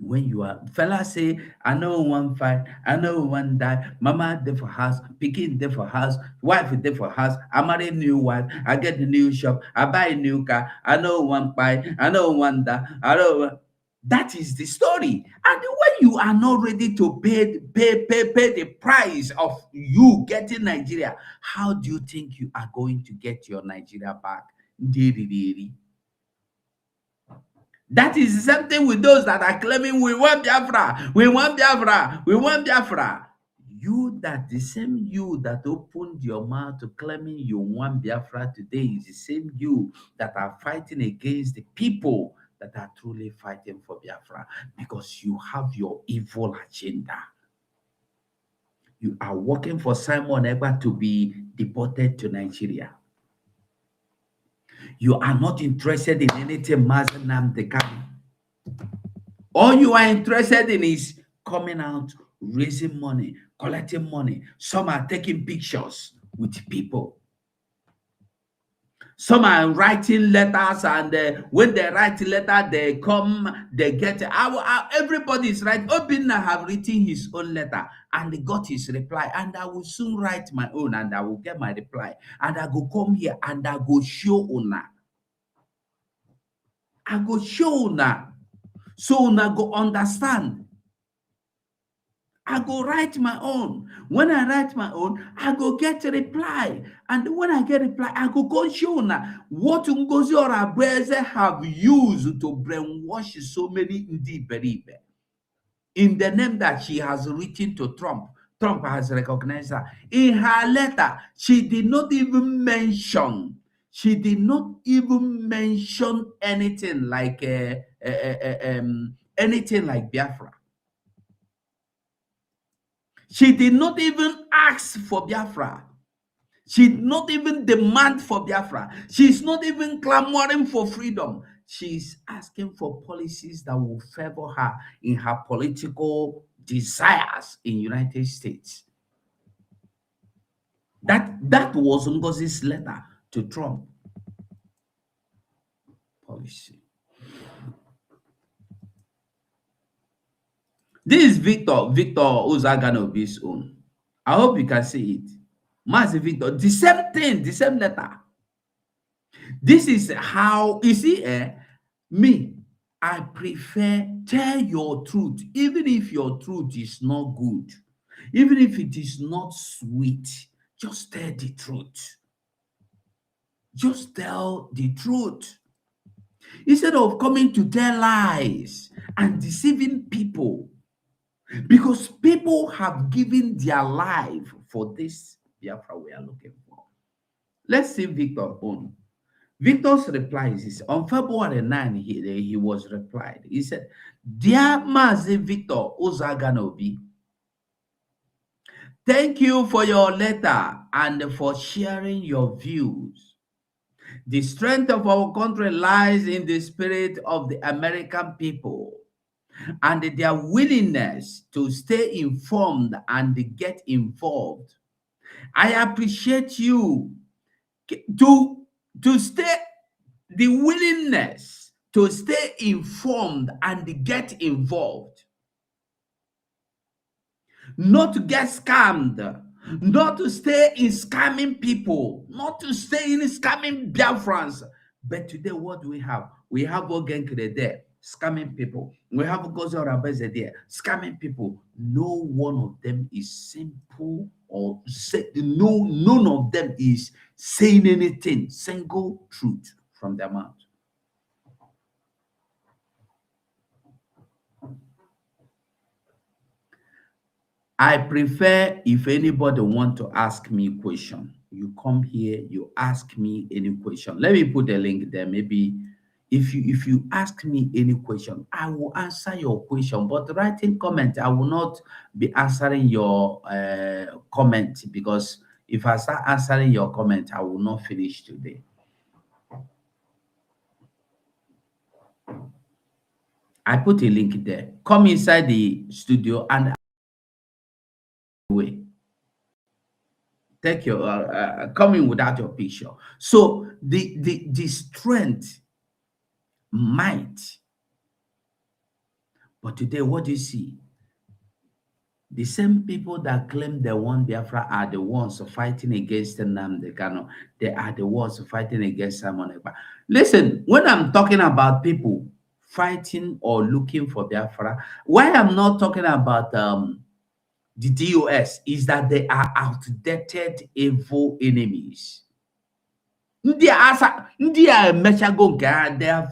When you are fella say, I know one fight, I know one die, mama there for house, picking there for house, wife there for house, I marry a new wife, I get a new shop, I buy a new car, I know one fight, I know one die, I know. That is the story. And when you are not ready to pay the price of you getting Nigeria, how do you think you are going to get your Nigeria back? That is the same thing with those that are claiming we want Biafra, we want Biafra, we want Biafra. The same you that opened your mouth to claiming you want Biafra today is the same you that are fighting against the people that are truly fighting for Biafra, because you have your evil agenda. You are working for Simon Ekpa to be deported to Nigeria. You are not interested in anything Mazenam Dekani. All you are interested in is coming out, raising money, collecting money. Some are taking pictures with people. Some are writing letters, and when they write letter, they come, they get. Everybody is right. Obinna have written his own letter and got his reply, and I will soon write my own, and I will get my reply, and I go come here and I go show una. I go show una, so una go understand. I go write my own. When I write my own, I go get a reply. And when I get a reply, I go show now what Ngozi Orabeze have used to brainwash so many Ndiberibe. In the name that she has written to Trump, Trump has recognized her. In her letter, she did not even mention, anything like anything like Biafra. She did not even ask for Biafra. She did not even demand for Biafra. She's not even clamoring for freedom. She's asking for policies that will favor her in her political desires in United States. That was Ngozi's letter to Trump. Policy. This is Victor Ozaganobi's own. I hope you can see it. Master Victor, the same thing, the same letter. This is how, you see, me, I prefer tell your truth, even if your truth is not good, even if it is not sweet, just tell the truth. Just tell the truth. Instead of coming to tell lies and deceiving people, because people have given their life for this Biafra we are looking for. Let's see Victor own. Victor's reply is on February 9, he was replied. He said, Dear Mazi Victor Ozaganobi, thank you for your letter and for sharing your views. The strength of our country lies in the spirit of the American people and their willingness to stay informed and get involved. I appreciate you to stay, the willingness to stay informed and get involved, not to get scammed, not to stay in scamming people, not to stay in scamming Biafrans. But today, what do we have? We have Ogenkere there scamming people. We have Ngozi Orabeze there scamming people. No one of them is simple or none of them is saying anything, single truth from their mouth. I prefer if anybody want to ask me a question, you come here, you ask me any question. Let me put a link there. Maybe if you ask me any question, I will answer your question. But writing comment, I will not be answering your comment, because if I start answering your comment, I will not finish today. I put a link there. Come inside the studio and way. Take your coming without your picture. So the strength, might. But today, what do you see? The same people that claim they want Biafra are the ones fighting against Nnamdi Kanu. They are the ones fighting against Simon Ekpa. Listen, when I'm talking about people fighting or looking for Biafra, why I'm not talking about the DOS is that they are outdated, evil enemies. They have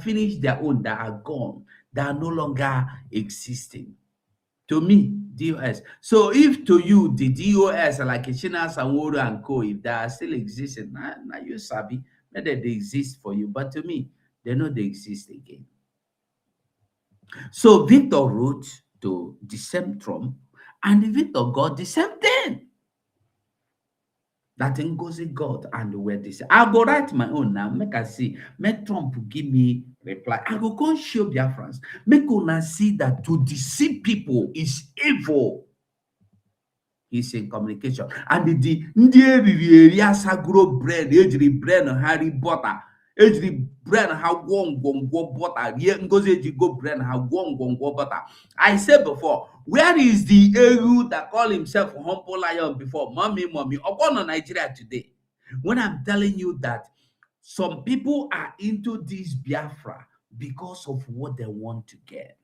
finished their own, they are gone, they are no longer existing. To me, DOS. So if to you the DOS like China Sanworo and Co, if they are still existing, now you sabi, maybe they exist for you, but to me, they know they exist again. So Victor wrote to the same Trump, and Victor got the same thing that Ngozi got, and where this. I go write my own now. Make I see. Make Trump give me reply. I go come show Biafrans. Make una see that to deceive people is evil. He's in communication. And the ndị eriri eri asagoro bread ejiri bread ha ri butter ejiri bread ha gwọ ngwongwo butter rie Ngozi ejigo bread ha gwọ ngwongwo butter. I said before, where is the Eru that call himself humble lion before? Mommy, upon Nigeria today. When I'm telling you that some people are into this Biafra because of what they want to get.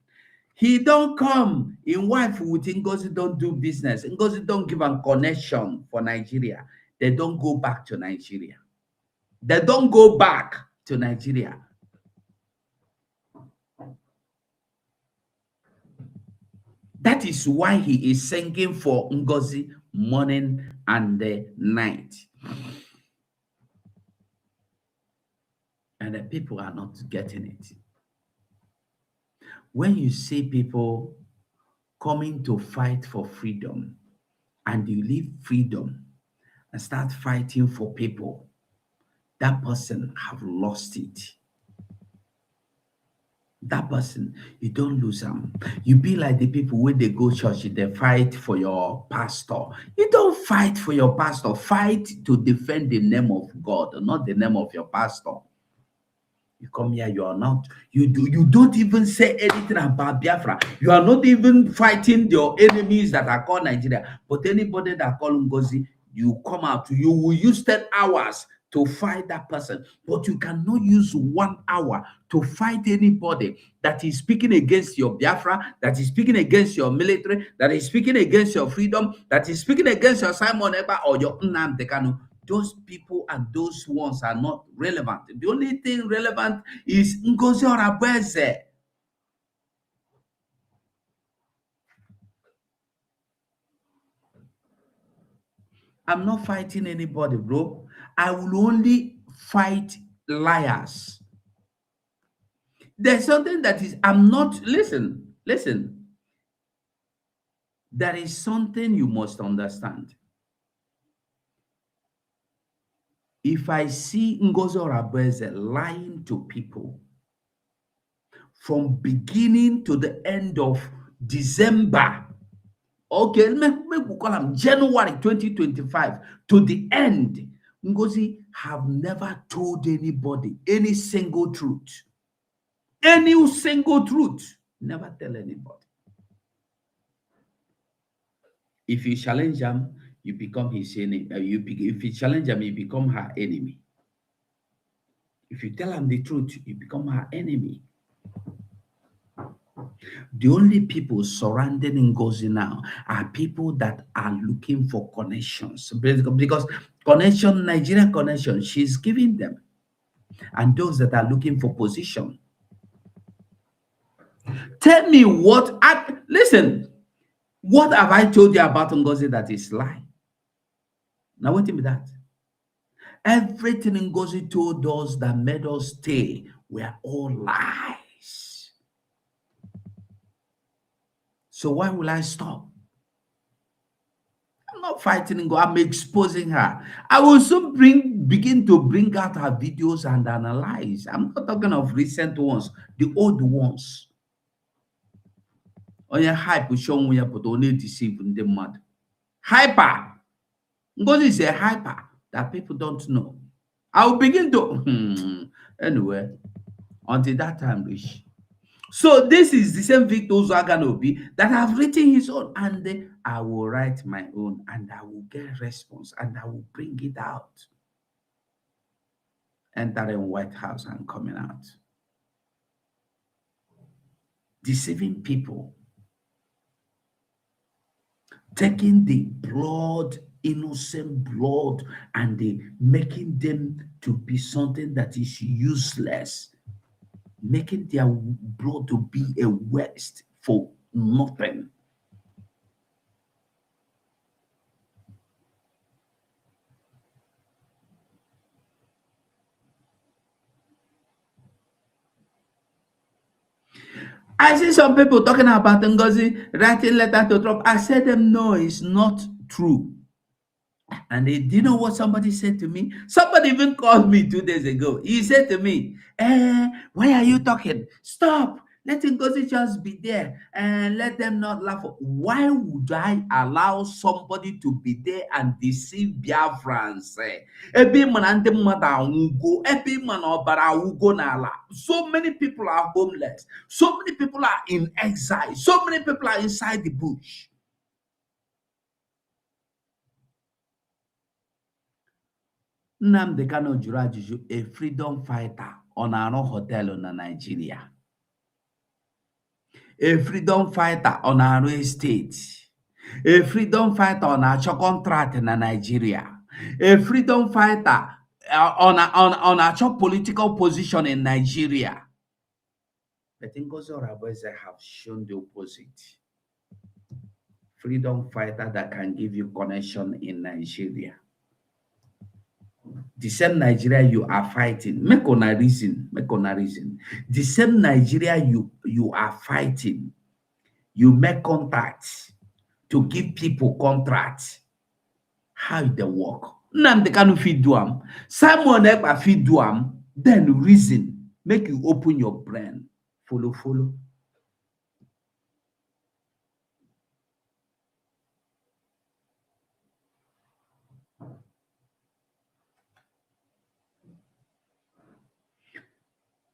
He don't come in wife with Ngozi don't do business. Ngozi don't give a connection for Nigeria. They don't go back to Nigeria. They don't go back to Nigeria. That is why he is singing for Ngozi morning and night. And the people are not getting it. When you see people coming to fight for freedom and you leave freedom and start fighting for people, that person have lost it. That person, you don't lose them. You be like the people when they go church, they fight for your pastor. You don't fight for your pastor. Fight to defend the name of God, not the name of your pastor. You come here, you are not, you don't even say anything about Biafra. You are not even fighting your enemies that are called Nigeria. But anybody that call Ngozi, you come out, you will use 10 hours to fight that person. But you cannot use 1 hour to fight anybody that is speaking against your Biafra, that is speaking against your military, that is speaking against your freedom, that is speaking against your Simon Ekpa or your Nnamdi Kanu. Those people and those ones are not relevant. The only thing relevant is Ngozi Orabeze. I'm not fighting anybody, bro. I will only fight liars. There's something that is, I'm not, listen. There is something you must understand. If I see Ngozi Orabeze lying to people from beginning to the end of December, okay, make we call them January 2025 to the end, Ngozi have never told anybody any single truth. Any single truth. Never tell anybody. If you challenge him, you become his enemy. If you challenge him, you become her enemy. If you tell him the truth, you become her enemy. The only people surrounding Ngozi now are people that are looking for connections. Because connection, Nigerian connection, she's giving them. And those that are looking for position. Tell me listen, what have I told you about Ngozi that is lie? Now wait a minute that. Everything Ngozi told us that made us stay were all lies. So why will I stop? I'm not fighting Ngozi, I'm exposing her. I will soon begin to bring out her videos and analyze. I'm not talking of recent ones, the old ones. On your hype, show me but only deceive in the mud. Hyper. Ngozi is a hyper that people don't know. I will begin to anyway until that time reach. So this is the same Victor Zaganobi that have written his own, and then I will write my own, and I will get response, and I will bring it out. Entering White House and coming out, deceiving people, taking the blood, innocent blood, and making them to be something that is useless, making their blood to be a waste for nothing. I see some people talking about Ngozi writing letter to Trump. I said them, no, it's not true. And do you know what somebody said to me? Somebody even called me 2 days ago. He said to me, why are you talking? Stop. Let Ngozi just be there and let them not laugh. Why would I allow somebody to be there and deceive Biafrans? Ebe mana ndị mmadụ anwụgo, ebe mana ọbara awụgo n'ala. So many people are homeless. So many people are in exile. So many people are inside the bush. Nnamdi Kanu jụrụ ajụjụ, a freedom fighter ọ na-arụ họteelụ na Nigeria? A freedom fighter on our estate, a freedom fighter on our contract in Nigeria, a freedom fighter on our political position in Nigeria. But Ngozi Oraboeze have shown the opposite. Freedom fighter that can give you connection in Nigeria. The same Nigeria you are fighting, make on a reason. The same Nigeria you are fighting, you make contacts to give people contracts. How they work? Nnamdi Kanu fit do am. Simon Ekpa fit do am. Then reason, make you open your brain. Follow.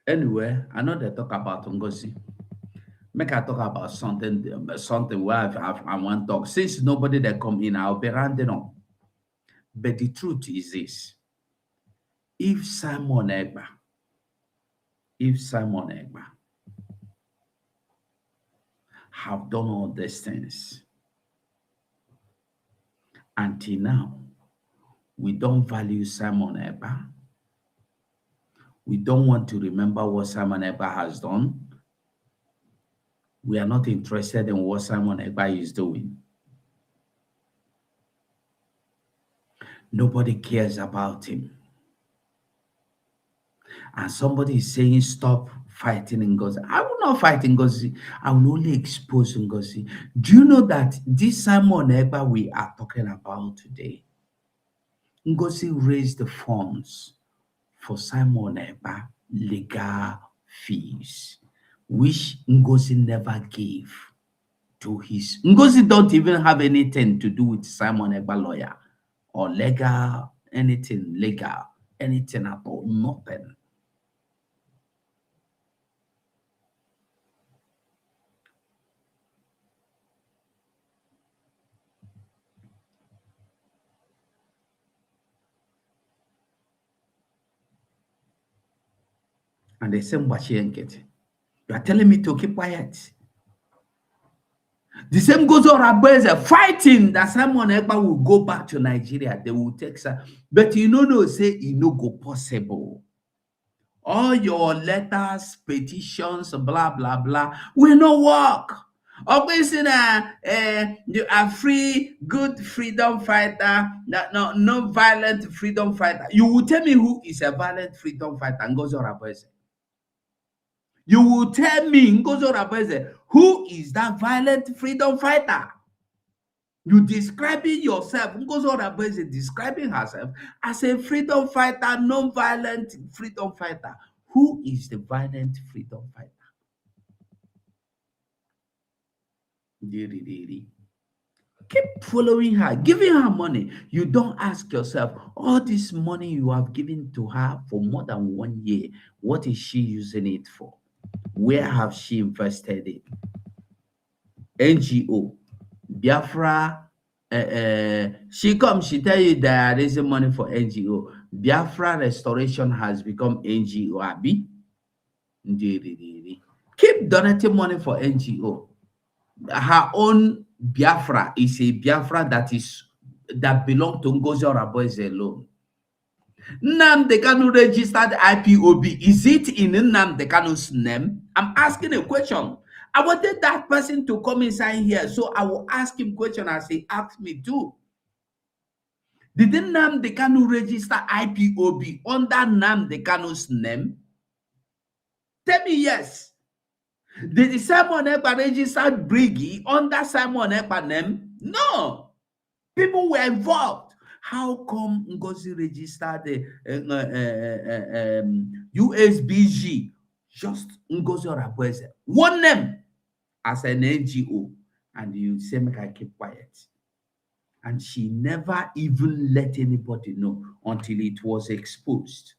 Anyway, I know they talk about Ngozi. Make I talk about something where I want to talk. Since nobody that come in, I'll be rounding up. But the truth is this: if Simon Ekpa have done all these things until now, we don't value Simon Ekpa. We don't want to remember what Simon Ekpa has done. We are not interested in what Simon Ekpa is doing. Nobody cares about him. And somebody is saying, stop fighting Ngozi. I will not fight Ngozi. I will only expose Ngozi. Do you know that this Simon Ekpa we are talking about today, Ngozi raised the funds for Simon Ekpa legal fees, which Ngozi never gave to his. Ngozi don't even have anything to do with Simon Ekpa lawyer or legal, anything at all, nothing. And they say, you are telling me to keep quiet. The same goes on Rabeze fighting that Simon Ekpa will go back to Nigeria. They will take her. But you know, no, say it no go possible. All your letters, petitions, blah, blah, blah, will not work. Obviously, you are free, good freedom fighter, no violent freedom fighter. You will tell me who is a violent freedom fighter and goes on Rabeze. You will tell me, Ngozi Oraboeze, who is that violent freedom fighter? You describing yourself, Ngozi Oraboeze describing herself as a freedom fighter, non-violent freedom fighter. Who is the violent freedom fighter? Keep following her, giving her money. You don't ask yourself, all this money you have given to her for more than 1 year, what is she using it for? Where have she invested it? NGO, Biafra. She tell you there is money for NGO. Biafra Restoration has become NGO. Abi, keep donating money for NGO. Her own Biafra is a Biafra that belongs to Ngozi Oraboeze alone. Nnamdi Kanu registered IPOB. Is it in Nnamdi Kanu's name? I'm asking a question. I wanted that person to come inside here, so I will ask him question as he asked me to. Did Nnamdi Kanu register IPOB under Nnamdi Kanu's name? Tell me yes. Did Simon Ekpa register Briggy under Simon Ekpa name? No. People were involved. How come Ngozi registered the USBG Just Ngozi Oraboeze, one name as an NGO, and you say, make I keep quiet. And she never even let anybody know until it was exposed.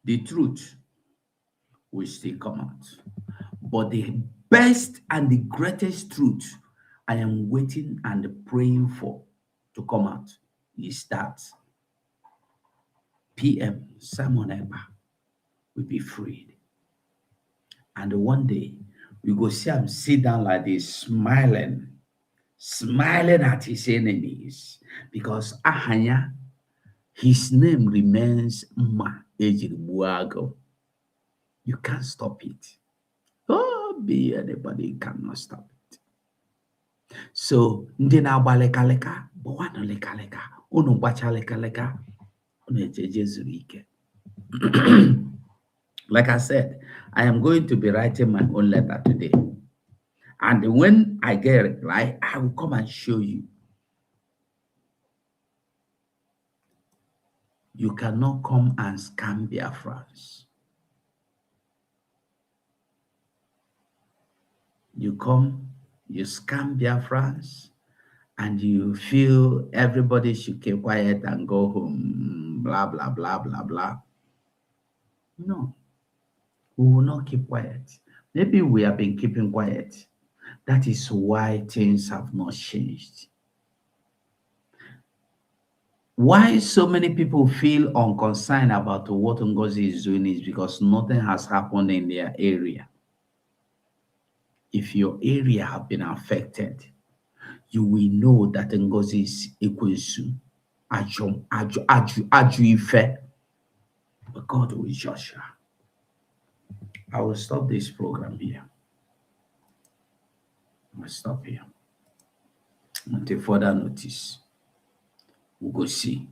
The truth will still come out. But the best and the greatest truth I am waiting and praying for to come out is that PM Simon Ekpa will be freed. And one day we go see him sit down like this, smiling at his enemies, because Ahanya, his name remains Ma Ejiribuago. You can't stop it. Oh, be anybody cannot stop it. So ndị na-agba lekaleka bụwanụ lekaleka, unu gbacha lekaleka, unu ejeje zuru ike. Like I said, I am going to be writing my own letter today. And when I get it right, I will come and show you. You cannot come and scam Biafrans. You come, you scam Biafrans, and you feel everybody should keep quiet and go home, blah, blah, blah, blah, blah. No, we will not keep quiet. Maybe we have been keeping quiet. That is why things have not changed. Why so many people feel unconcerned about what Ngozi is doing is because nothing has happened in their area. If your area have been affected, you will know that Ngozi is Ekwensu, Aju Ife, but God will judge her. I will stop this program here. I will stop here. Until further notice, we'll go see.